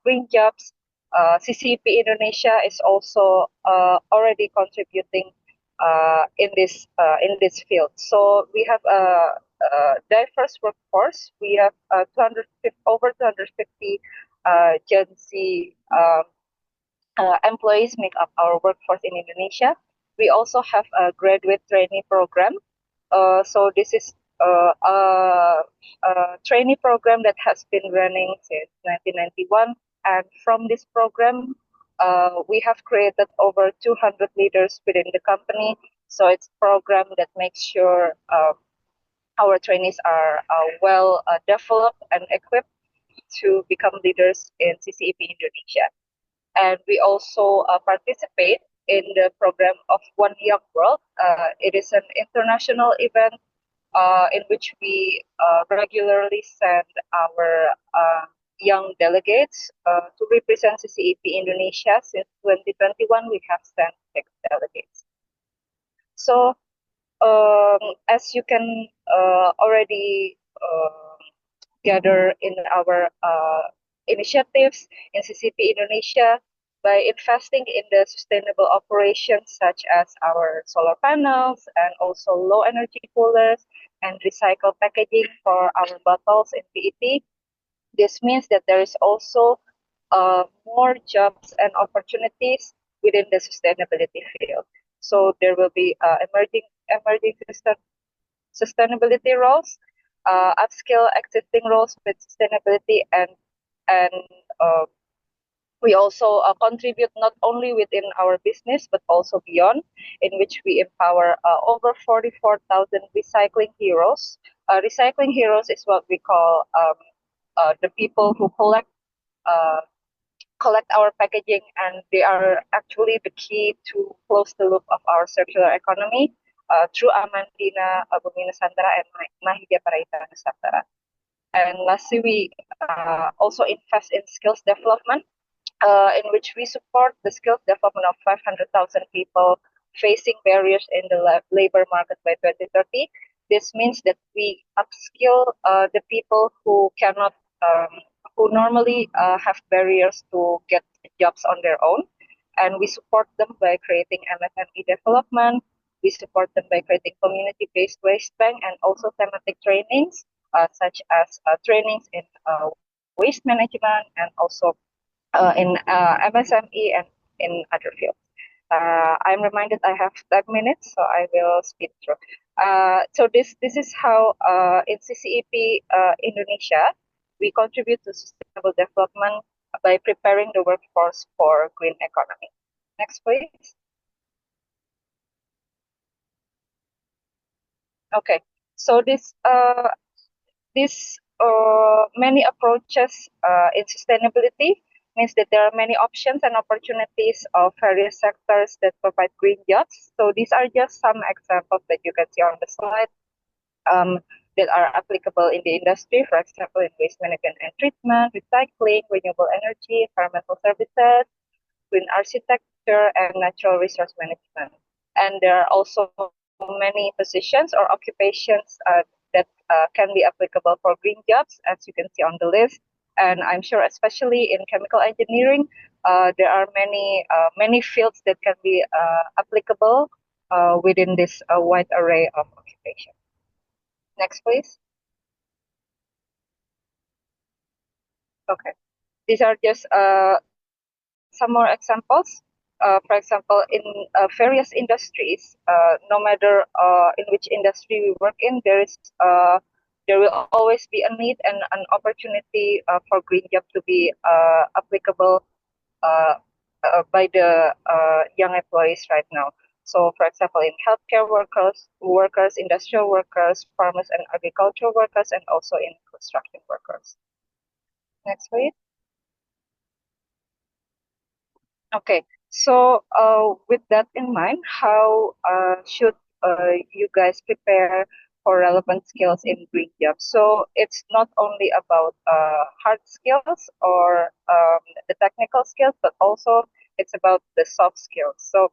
green jobs. CCP Indonesia is also already contributing in this field. So we have a diverse workforce. We have over 250 Gen Z employees make up our workforce in Indonesia. We also have a graduate trainee program. So this is a trainee program that has been running since 1991. And from this program, we have created over 200 leaders within the company. So it's a program that makes sure our trainees are well developed and equipped to become leaders in CCEP Indonesia. And we also participate in the program of One Young World. It is an international event in which we regularly send our young delegates to represent CCEP Indonesia. Since 2021, we have sent 6 delegates. So as you can already gather in our initiatives in CCP Indonesia, by investing in the sustainable operations such as our solar panels and also low energy coolers and recycled packaging for our bottles in PET. This means that there is also more jobs and opportunities within the sustainability field. So there will be emerging sustainability roles, upskill existing roles with sustainability, and we also contribute not only within our business but also beyond, in which we empower over 44,000 recycling heroes. Recycling heroes is what we call the people who collect our packaging, and they are actually the key to close the loop of our circular economy through Amandina, Bumi Nusantara, and Mahija Paraita Nusantara. And lastly, we also invest in skills development, in which we support the skills development of 500,000 people facing barriers in the labor market by 2030. This means that we upskill the people who cannot, who normally have barriers to get jobs on their own, and we support them by creating MSME development. We support them by creating community-based waste bank and also thematic trainings, such as trainings in waste management and also in MSME and in other fields. I'm reminded I have 10 minutes, so I will speed through. So this is how in CCEP Indonesia we contribute to sustainable development by preparing the workforce for green economy. Next, please. Okay, so this many approaches in sustainability means that there are many options and opportunities of various sectors that provide green jobs. So these are just some examples that you can see on the slide that are applicable in the industry, for example, in waste management and treatment, recycling, renewable energy, environmental services, green architecture, and natural resource management. And there are also many positions or occupations that can be applicable for green jobs, as you can see on the list. And I'm sure, especially in chemical engineering, there are many fields that can be applicable within this wide array of occupations. Next, please. Okay, these are just some more examples. For example, in various industries, no matter in which industry we work in, there will always be a need and an opportunity for green job to be applicable by the young employees right now. So, for example, in healthcare workers, industrial workers, farmers and agricultural workers, and also in construction workers. Next, please. Okay, so with that in mind, how should you guys prepare for relevant skills in green jobs? So it's not only about hard skills or the technical skills, but also it's about the soft skills. So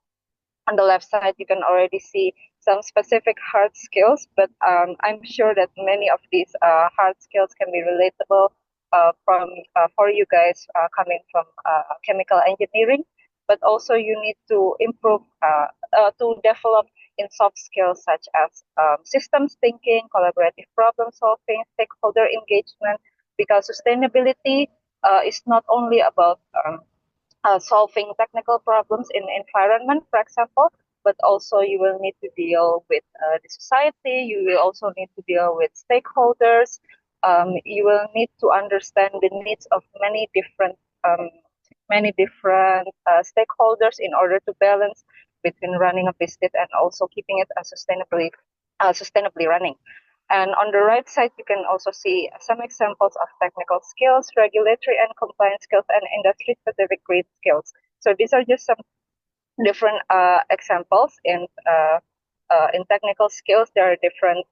on the left side, you can already see some specific hard skills, but I'm sure that many of these hard skills can be relatable for you guys coming from chemical engineering. But also you need to improve, to develop in soft skills such as systems thinking, collaborative problem solving, stakeholder engagement, because sustainability is not only about solving technical problems in environment, for example, but also you will need to deal with the society. You will also need to deal with stakeholders. You will need to understand the needs of many different stakeholders in order to balance between running a business and also keeping it sustainably running. And on the right side, you can also see some examples of technical skills, regulatory and compliance skills, and industry-specific green skills. So these are just some different examples in technical skills. There are different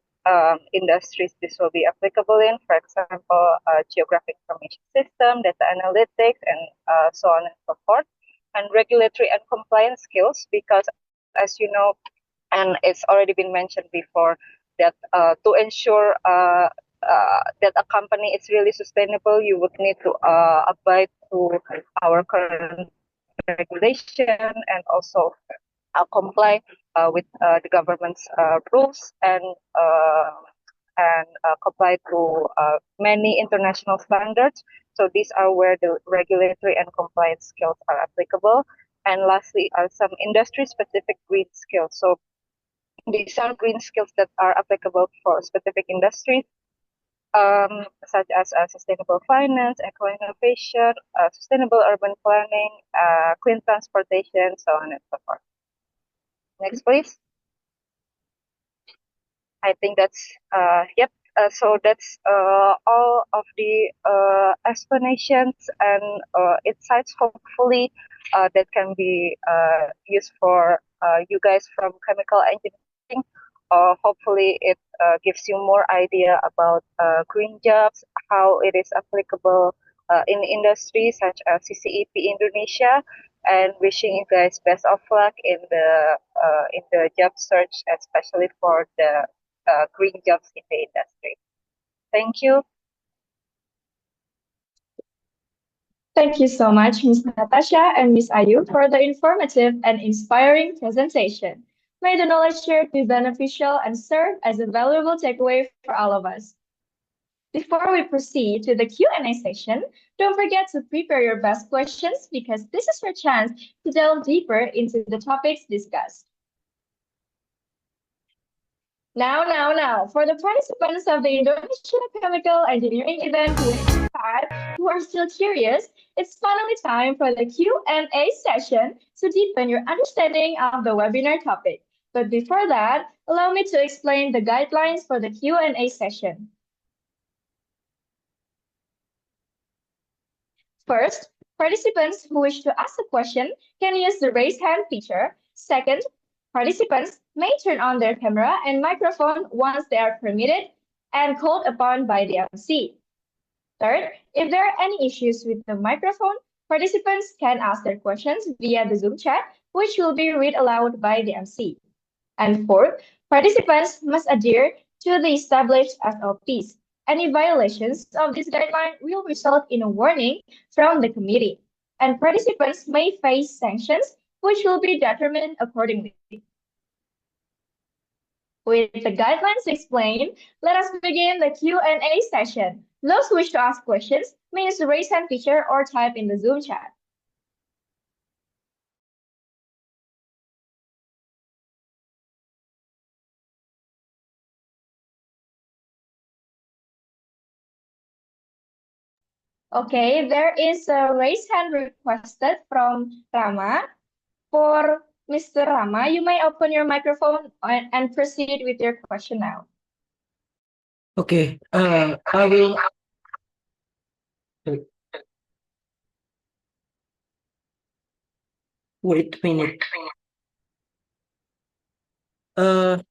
industries this will be applicable in, for example, geographic information system, data analytics, and so on and so forth. And regulatory and compliance skills, because as you know, and it's already been mentioned before, that to ensure that a company is really sustainable, you would need to abide to our current regulation and also comply with the government's rules and comply to many international standards. So these are where the regulatory and compliance skills are applicable. And lastly are some industry-specific green skills. So these are green skills that are applicable for specific industries, such as sustainable finance, eco-innovation, sustainable urban planning, clean transportation, so on and so forth. Next, please. I think that's, yep. So that's all of the explanations and insights, hopefully, that can be used for you guys from chemical engineering. Hopefully, it gives you more idea about green jobs, how it is applicable in industry such as CCEP Indonesia, and wishing you guys best of luck in the job search, especially for the green jobs in the industry. Thank you. Thank you so much, Ms. Natasha and Ms. Ayu, for the informative and inspiring presentation. May the knowledge shared be beneficial and serve as a valuable takeaway for all of us. Before we proceed to the Q&A session, don't forget to prepare your best questions because this is your chance to delve deeper into the topics discussed. Now, for the participants of the Indonesia Chemical Engineering event 2025 who are still curious, it's finally time for the Q&A session to deepen your understanding of the webinar topic. But before that, allow me to explain the guidelines for the Q&A session. First, Participants who wish to ask a question can use the raise hand feature. Second, participants may turn on their camera and microphone once they are permitted and called upon by the MC. Third, if there are any issues with the microphone, participants can ask their questions via the Zoom chat, which will be read aloud by the MC. And fourth, participants must adhere to the established SOPs. Any violations of this guideline will result in a warning from the committee, and participants may face sanctions, which will be determined accordingly. With the guidelines explained, let us begin the Q&A session. Those who wish to ask questions may use the raise hand feature or type in the Zoom chat. Okay, there is a raise hand requested from Rama. For Mr. Rama, you may open your microphone and proceed with your question now. Okay, I will. Wait a minute. I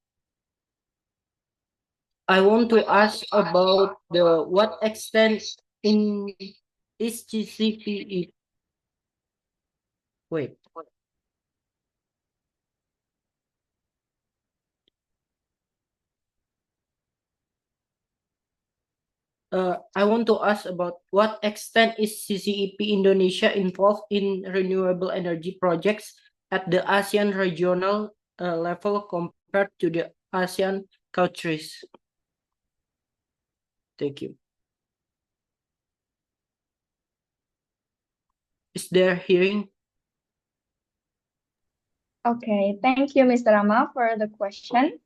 want to ask about the what extent in is GCPE. Wait. I want to ask about what extent is CCEP Indonesia involved in renewable energy projects at the ASEAN regional level compared to the ASEAN countries? Thank you. Is there hearing? Okay, thank you, Mr. Rama, for the question.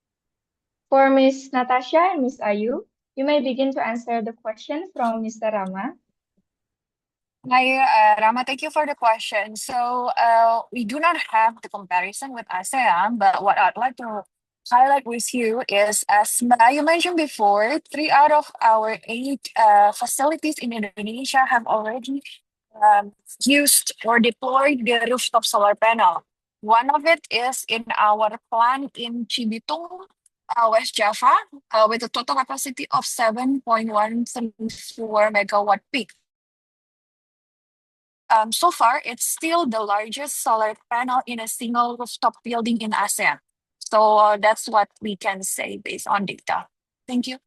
For Ms. Natasha and Ms. Ayu, you may begin to answer the question from Mr. Rama. Hi, Rama, thank you for the question. So we do not have the comparison with ASEAN, but what I'd like to highlight with you is, as you mentioned before, 3 out of our 8 facilities in Indonesia have already used or deployed the rooftop solar panel. One of it is in our plant in Cibitung, West Java, with a total capacity of 7.134 megawatt peak. So far, it's still the largest solar panel in a single rooftop building in ASEAN. So that's what we can say based on data. Thank you.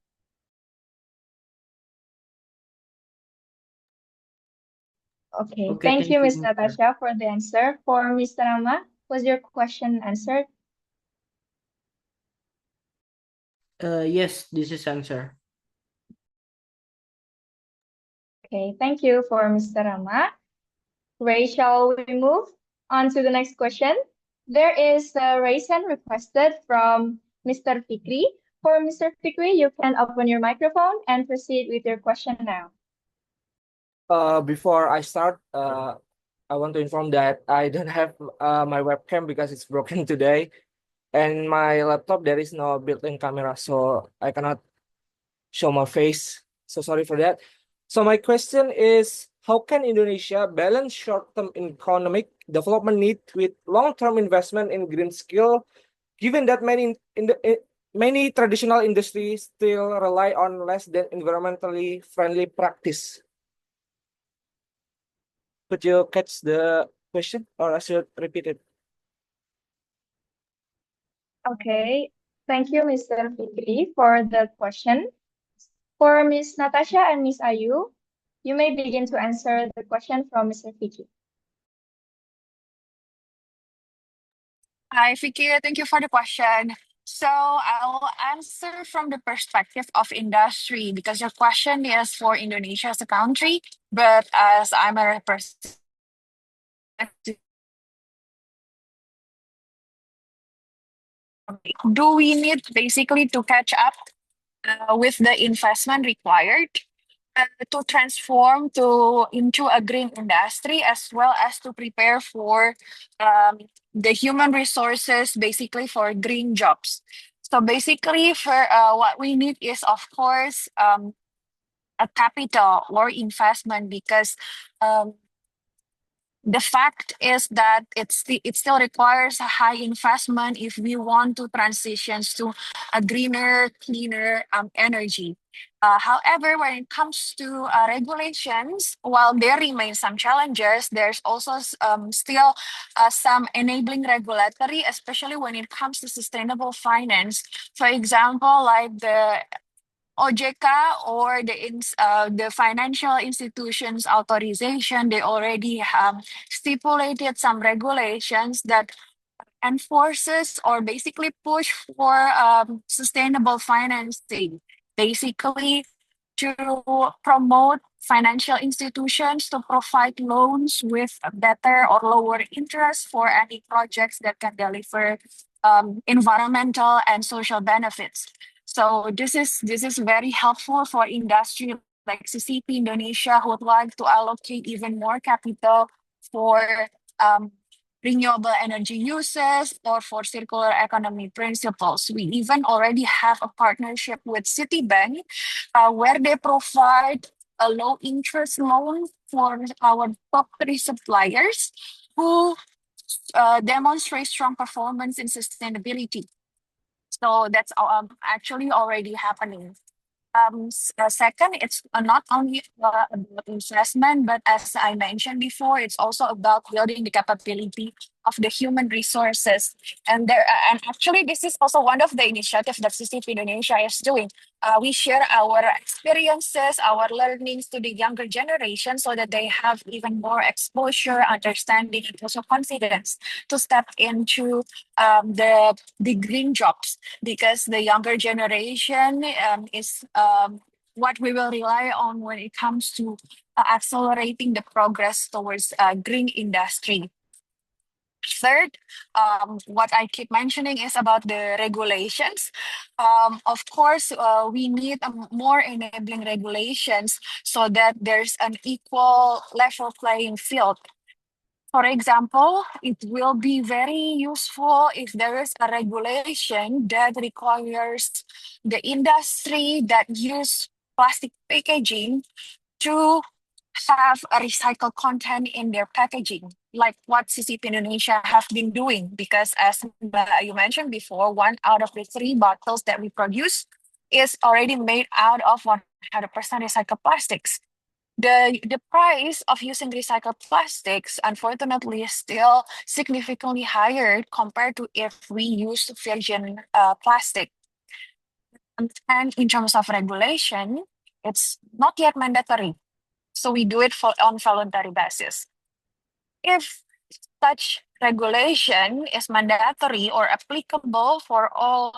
Okay, Okay, thank you, Ms. Mr. Natasha, for the answer. For Mr. Rama, was your question answered? Yes, this is answer. Okay, thank you for Mr. Rama. Ray, shall we move on to the next question? There is a raise hand requested from Mr. Fikri. For Mr. Fikri, you can open your microphone and proceed with your question now. Before I start, I want to inform that I don't have my webcam because it's broken today, and my laptop there is no built-in camera, so I cannot show my face. So sorry for that. So my question is, how can Indonesia balance short-term economic development need with long-term investment in green skill, given that many traditional industries still rely on less than environmentally friendly practice? Could you catch the question, or I should repeat it? Okay, thank you, Mr. Fikri, for the question. For Ms. Natasha and Ms. Ayu, you may begin to answer the question from Mr. Fikri. Hi, Fikir. Thank you for the question. So I'll answer from the perspective of industry because your question is for Indonesia as a country, but as I'm a representative, do we need basically to catch up with the investment required to transform into a green industry, as well as to prepare for the human resources, basically for green jobs. So basically, for what we need is, of course, a capital or investment, because The fact is that it still requires a high investment if we want to transition to a greener, cleaner energy. However, when it comes to regulations, while there remain some challenges, there's also still some enabling regulatory, especially when it comes to sustainable finance. For example, like the OJK or the financial institutions authorization, they already have stipulated some regulations that enforces or basically push for sustainable financing, basically to promote financial institutions to provide loans with better or lower interest for any projects that can deliver environmental and social benefits. So this is very helpful for industry like CCP Indonesia who would like to allocate even more capital for um, renewable energy uses or for circular economy principles. We even already have a partnership with Citibank where they provide a low interest loan for our top 3 suppliers who demonstrate strong performance in sustainability. So that's actually already happening. Second, it's not only about investment, but as I mentioned before, it's also about building the capability of the human resources. And actually, this is also one of the initiatives that CCP Indonesia is doing. We share our experiences, our learnings to the younger generation so that they have even more exposure, understanding, and also confidence to step into the green jobs, because the younger generation is what we will rely on when it comes to accelerating the progress towards green industry. Third, what I keep mentioning is about the regulations. Of course, we need more enabling regulations so that there's an equal level playing field. For example, it will be very useful if there is a regulation that requires the industry that use plastic packaging to have a recycled content in their packaging, like what CCP Indonesia have been doing. Because as you mentioned before, 1 out of the 3 bottles that we produce is already made out of 100% recycled plastics. The price of using recycled plastics, unfortunately, is still significantly higher compared to if we use virgin plastic. And in terms of regulation, it's not yet mandatory. So we do it on voluntary basis. If such regulation is mandatory or applicable for all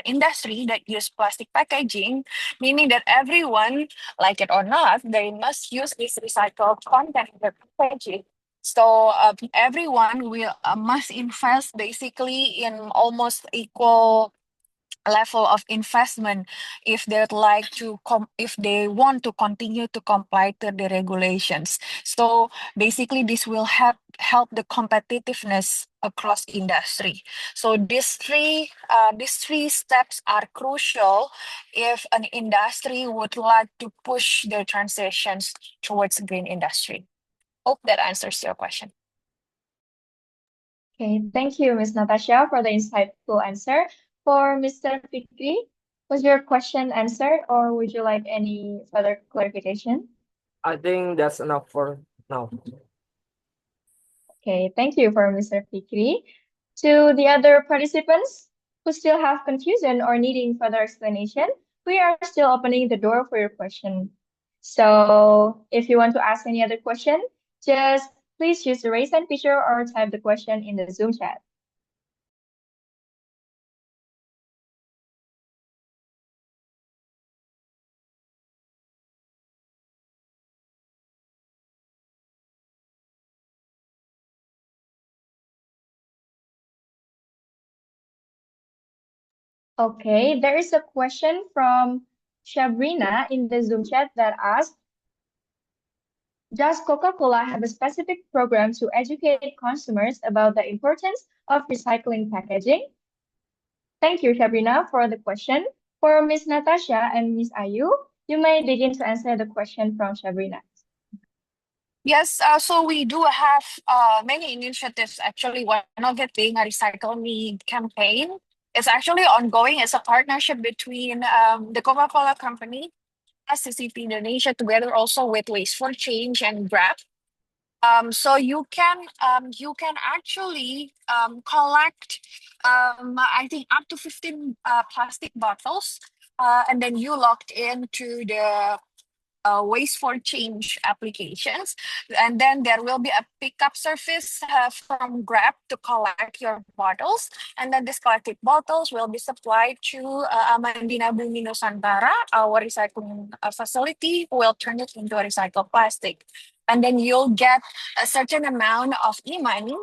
industry that use plastic packaging, meaning that everyone, like it or not, they must use this recycled content in their packaging. So everyone will must invest basically in almost equal level of investment if they'd like to if they want to continue to comply to the regulations. So basically this will help the competitiveness across industry. So these three steps are crucial if an industry would like to push their transitions towards green industry. Hope that answers your question. Okay, thank you, Ms. Natasha, for the insightful answer. For Mr. Fikri, was your question answered, or would you like any further clarification? I think that's enough for now. Okay, thank you for Mr. Fikri. To the other participants who still have confusion or needing further explanation, we are still opening the door for your question. So if you want to ask any other question, just please use the raise hand feature or type the question in the Zoom chat. Okay, there is a question from Shabrina in the Zoom chat that asks, does Coca-Cola have a specific program to educate consumers about the importance of recycling packaging? Thank you, Shabrina, for the question. For Ms. Natasha and Ms. Ayu, you may begin to answer the question from Shabrina. Yes, so we do have many initiatives. Actually, one of it being a Recycle Me campaign. It's actually ongoing. It's a partnership between the Coca Cola Company, CCP Indonesia, together also with Waste for Change and Grab. So you can actually collect I think up to 15 plastic bottles, and then you logged into the Waste for Change applications, and then there will be a pickup service from Grab to collect your bottles, and then these collected bottles will be supplied to Amandina Bumi Nusantara, our recycling facility, who will turn it into a recycled plastic, and then you'll get a certain amount of e-money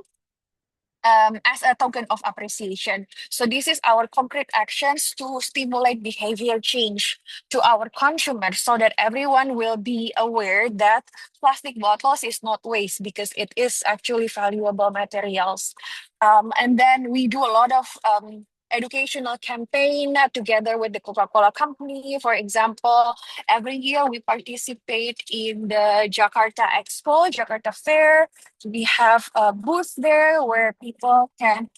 as a token of appreciation. So this is our concrete actions to stimulate behavior change to our consumers so that everyone will be aware that plastic bottles is not waste because it is actually valuable materials. And then we do a lot of educational campaign together with the Coca-Cola Company. For example, every year we participate in the Jakarta Expo, Jakarta Fair. We have a booth there where people can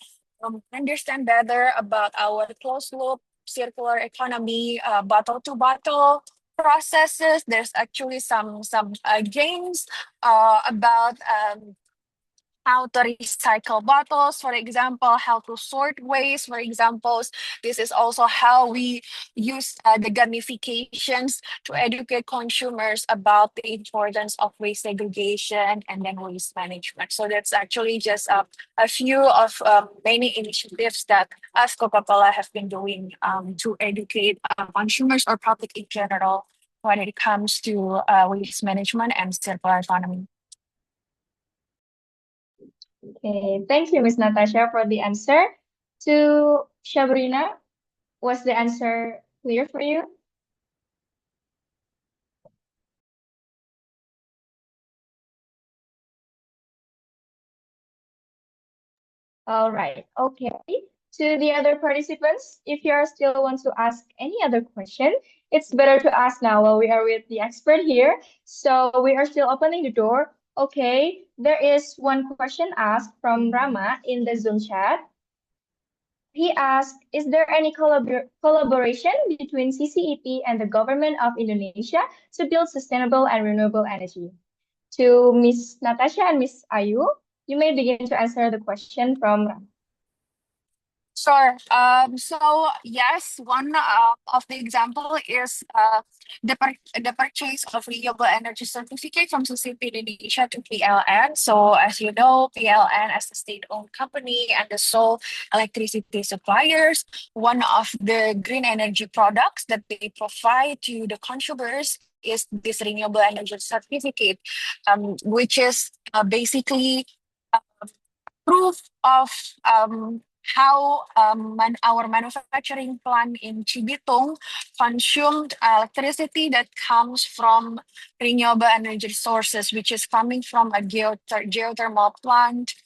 understand better about our closed loop circular economy, bottle to bottle processes. There's actually some games about how to recycle bottles, for example, how to sort waste, for examples. This is also how we use the gamifications to educate consumers about the importance of waste segregation and then waste management. So that's actually just a few of many initiatives that us Coca-Cola have been doing to educate consumers or public in general when it comes to waste management and circular economy. Okay, thank you, Miss Natasha, for the answer. To Shabrina, was the answer clear for you? All right, okay. To the other participants, if you are still want to ask any other question, it's better to ask now while we are with the expert here. So we are still opening the door. Okay, there is one question asked from Rama in the Zoom chat. He asked, is there any collaboration between CCEP and the government of Indonesia to build sustainable and renewable energy? To Ms. Natasha and Ms. Ayu, you may begin to answer the question from Rama. Sure. So yes, one of the example is the purchase of renewable energy certificate from CCP Indonesia to PLN. So as you know, PLN as a state-owned company and the sole electricity suppliers, one of the green energy products that they provide to the consumers is this renewable energy certificate, which is basically proof of how our manufacturing plant in Cibitung consumed electricity that comes from renewable energy sources, which is coming from a geothermal plant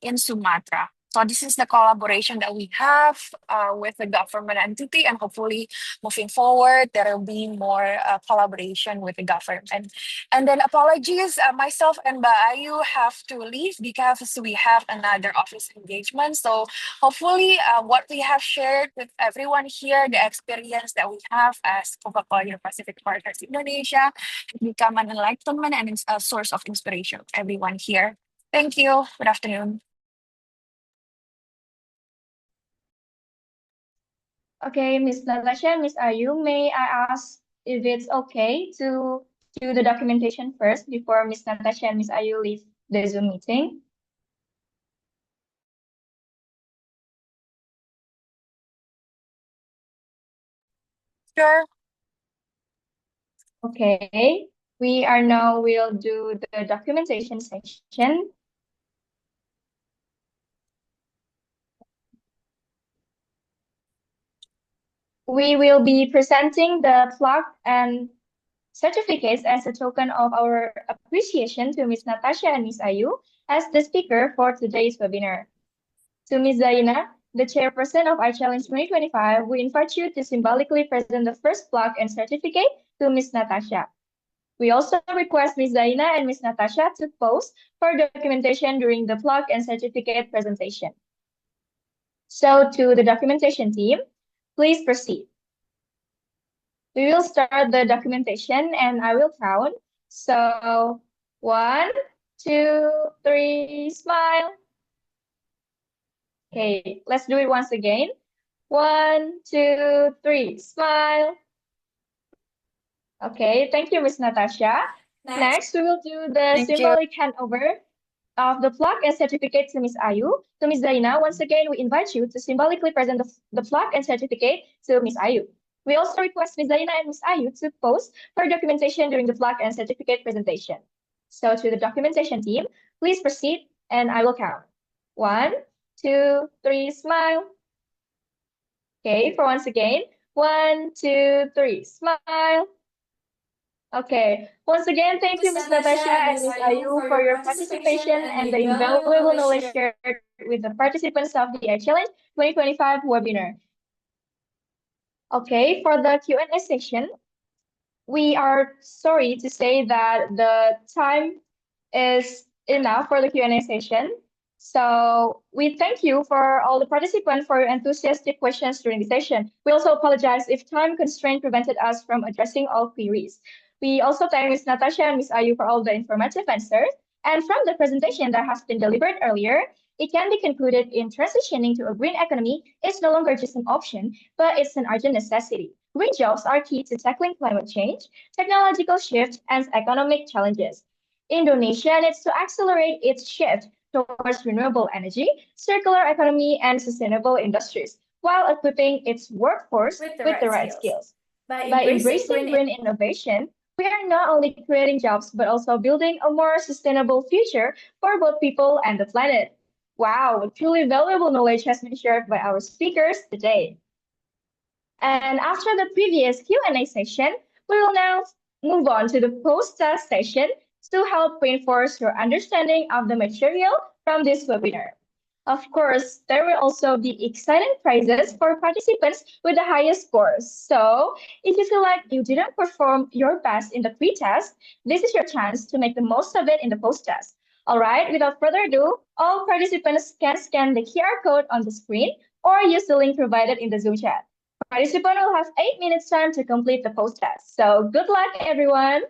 in Sumatra. So this is the collaboration that we have with the government entity, and hopefully moving forward, there will be more collaboration with the government. And then apologies, myself and Ayu have to leave because we have another office engagement. So hopefully what we have shared with everyone here, the experience that we have as Coca-Cola Pacific Partners Indonesia, become an enlightenment and a source of inspiration for everyone here. Thank you. Good afternoon. Okay, Ms. Natasha and Ms. Ayu, may I ask if it's okay to do the documentation first before Ms. Natasha and Ms. Ayu leave the Zoom meeting? Sure. Okay, we are now will do the documentation section. We will be presenting the plaque and certificates as a token of our appreciation to Ms. Natasha and Ms. Ayu as the speaker for today's webinar. To Ms. Zaina, the chairperson of iChallenge 2025, we invite you to symbolically present the first plaque and certificate to Ms. Natasha. We also request Ms. Zaina and Ms. Natasha to pose for documentation during the plaque and certificate presentation. So to the documentation team, please proceed. We will start the documentation and I will count. So 1, 2, 3, smile. Okay, let's do it once again. 1, 2, 3, smile. Okay, thank you, Ms. Natasha. Next, we will do the Thank you. symbolic handover of the plaque and certificate to Ms. Ayu. To Ms. Zaina, once again, we invite you to symbolically present the plaque and certificate to Ms. Ayu. We also request Ms. Zaina and Ms. Ayu to pose for documentation during the plaque and certificate presentation. So to the documentation team, please proceed and I will count. 1, 2, 3, smile. Okay, for once again, 1, 2, 3, smile. Okay, once again, thank you, Ms. Natasha and Ms. Ayu, for your participation and the invaluable knowledge shared with the participants of the iChallenge 2025 webinar. Okay, for the Q&A session, we are sorry to say that the time is enough for the Q&A session. So we thank you for all the participants for your enthusiastic questions during the session. We also apologize if time constraint prevented us from addressing all queries. We also thank Ms. Natasha and Ms. Ayu for all the informative answers. And from the presentation that has been delivered earlier, it can be concluded in transitioning to a green economy is no longer just an option, but it's an urgent necessity. Green jobs are key to tackling climate change, technological shift, and economic challenges. Indonesia needs to accelerate its shift towards renewable energy, circular economy, and sustainable industries, while equipping its workforce with the right skills. By embracing green innovation, we are not only creating jobs, but also building a more sustainable future for both people and the planet. Wow, truly valuable knowledge has been shared by our speakers today. And after the previous Q&A session, we will now move on to the post-test session to help reinforce your understanding of the material from this webinar. Of course, there will also be exciting prizes for participants with the highest scores. So if you feel like you didn't perform your best in the pre-test, this is your chance to make the most of it in the post-test. All right, without further ado, all participants can scan the QR code on the screen or use the link provided in the Zoom chat. Participant will have 8 minutes time to complete the post-test. So good luck, everyone.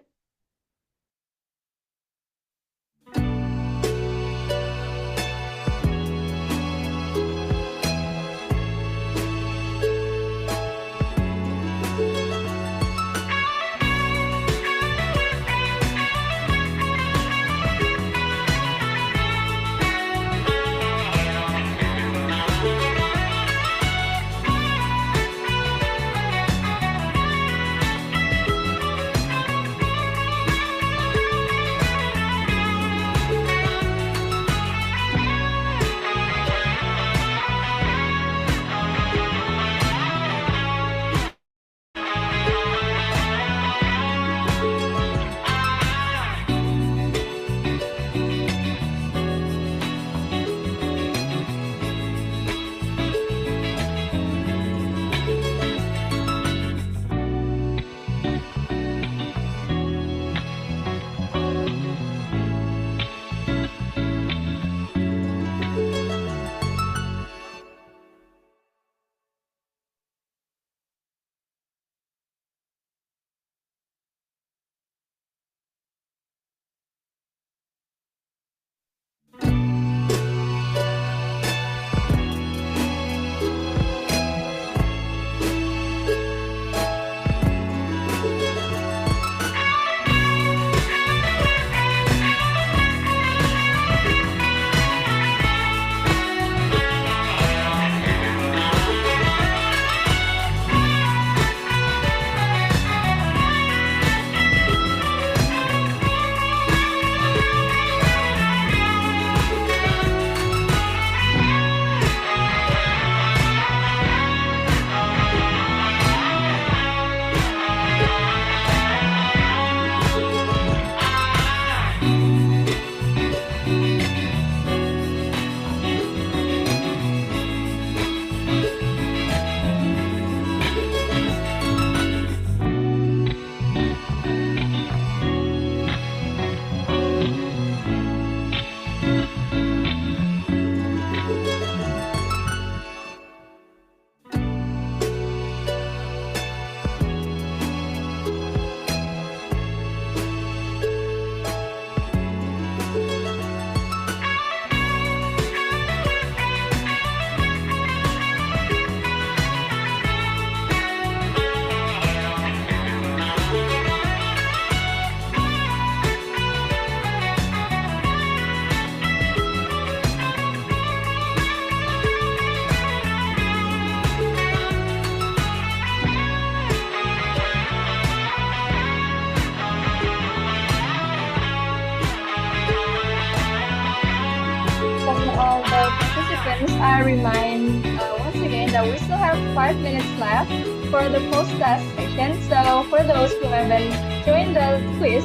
all the participants, I remind once again that we still have 5 minutes left for the post-test session. So for those who haven't joined the quiz,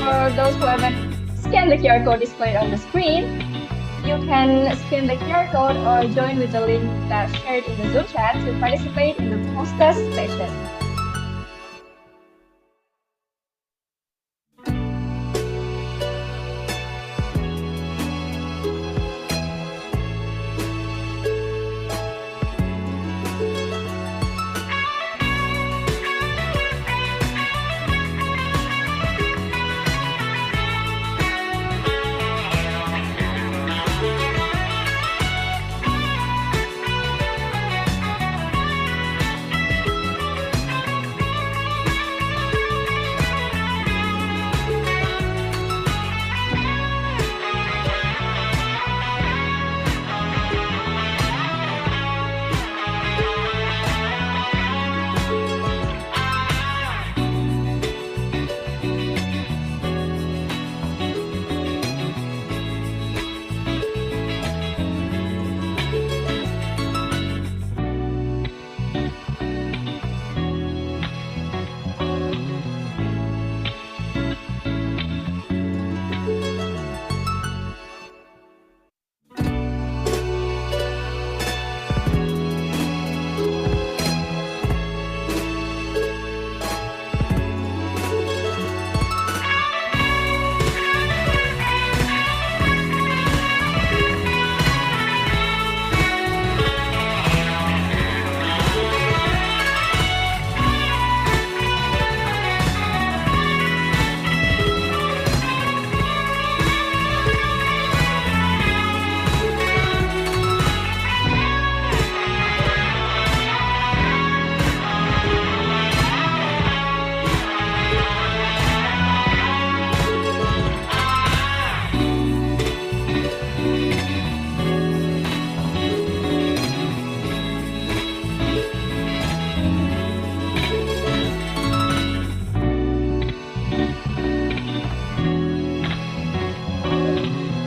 or those who haven't scanned the QR code displayed on the screen, you can scan the QR code or join with the link that's shared in the Zoom chat to participate in the post-test session.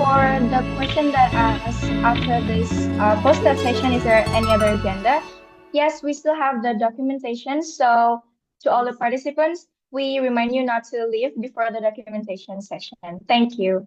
For the question that asked after this post-test session, is there any other agenda? Yes, we still have the documentation. So to all the participants, we remind you not to leave before the documentation session. Thank you.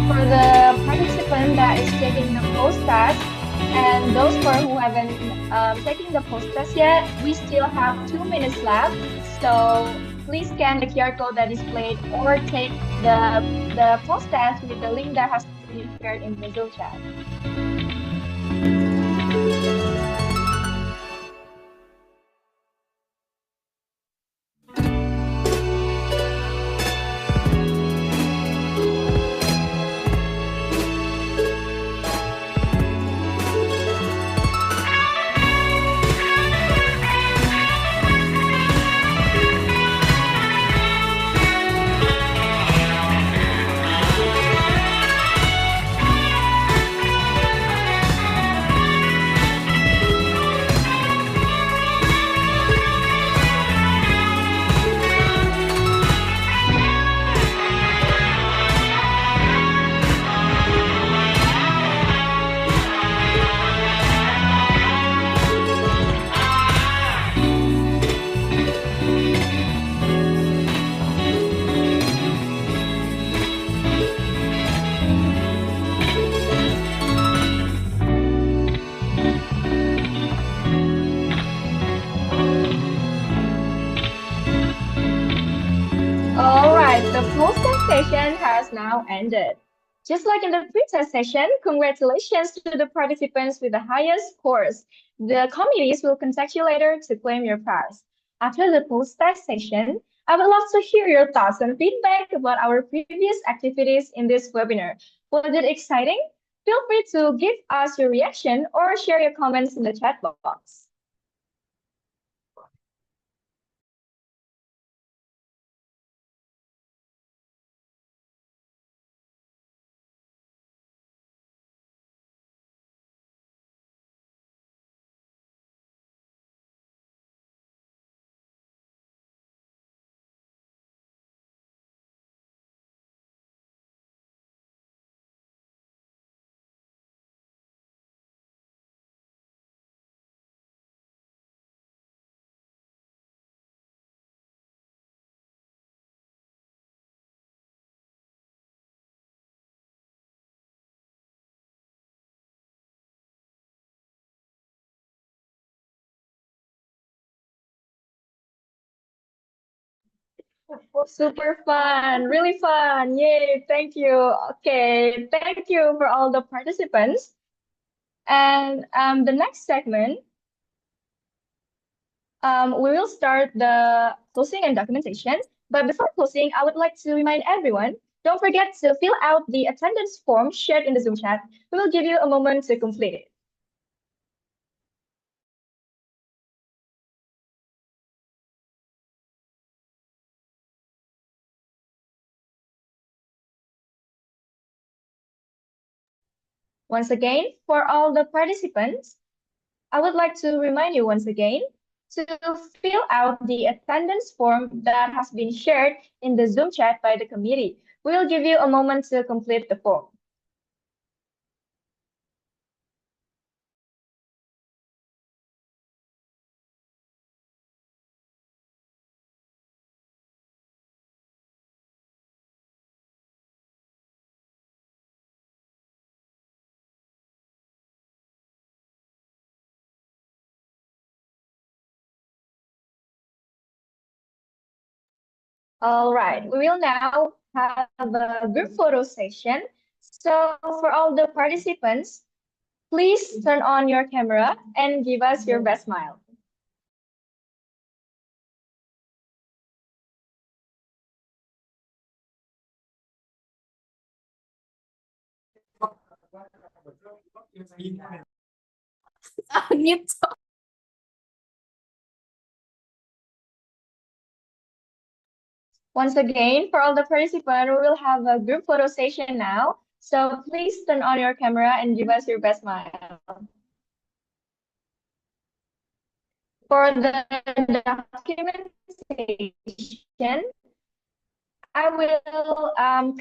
For the participant that is taking the post-test and those who haven't taken the post-test yet, we still have 2 minutes left. So please scan the QR code that is displayed or take the post-test with the link that has been shared in the Zoom chat. post-test session has now ended. Just like in the pre-test session, congratulations to the participants with the highest scores. The committees will contact you later to claim your prize. After the post-test session, I would love to hear your thoughts and feedback about our previous activities in this webinar. Was it exciting? Feel free to give us your reaction or share your comments in the chat box. Super fun, really fun. Yay, thank you. Okay, thank you for all the participants. And the next segment, we will start the closing and documentation. But before closing, I would like to remind everyone, don't forget to fill out the attendance form shared in the Zoom chat. We will give you a moment to complete it. Once again, for all the participants, I would like to remind you once again to fill out the attendance form that has been shared in the Zoom chat by the committee. We will give you a moment to complete the form. All right, we will now have a group photo session. So for all the participants, please turn on your camera and give us your best smile. Once again, for all the participants, we will have a group photo session now. So please turn on your camera and give us your best smile. For the documentation, I will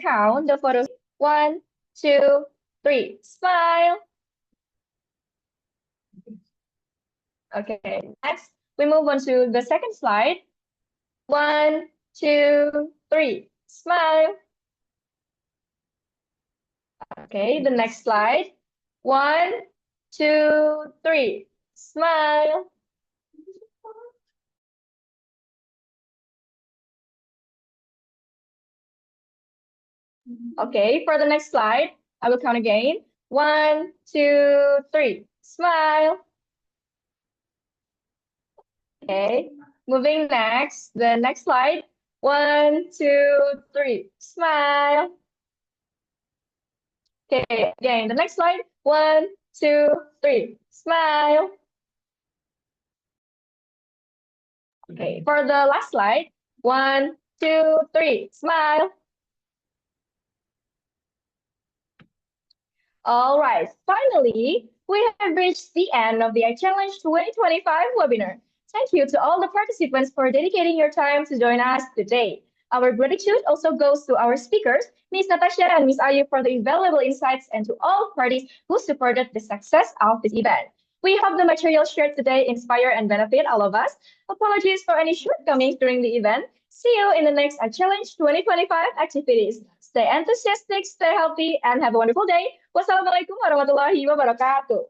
count the photos. 1, 2, 3. Smile. Okay, next we move on to the second slide. 1, 2, 3. Smile. Okay, the next slide. 1, 2, 3. Smile. Okay, for the next slide, I will count again. 1, 2, 3. Smile. Okay, moving next, the next slide. 1, 2, 3. Smile. Okay, again, the next slide. 1, 2, 3. Smile. Okay, for the last slide. 1, 2, 3. Smile. All right, finally, we have reached the end of the iChallenge 2025 webinar. Thank you to all the participants for dedicating your time to join us today. Our gratitude also goes to our speakers, Ms. Natasha and Ms. Ayu, for the invaluable insights, and to all parties who supported the success of this event. We hope the material shared today inspire and benefit all of us. Apologies for any shortcomings during the event. See you in the next iChallenge 2025 activities. Stay enthusiastic, stay healthy, and have a wonderful day. Wassalamualaikum warahmatullahi wabarakatuh.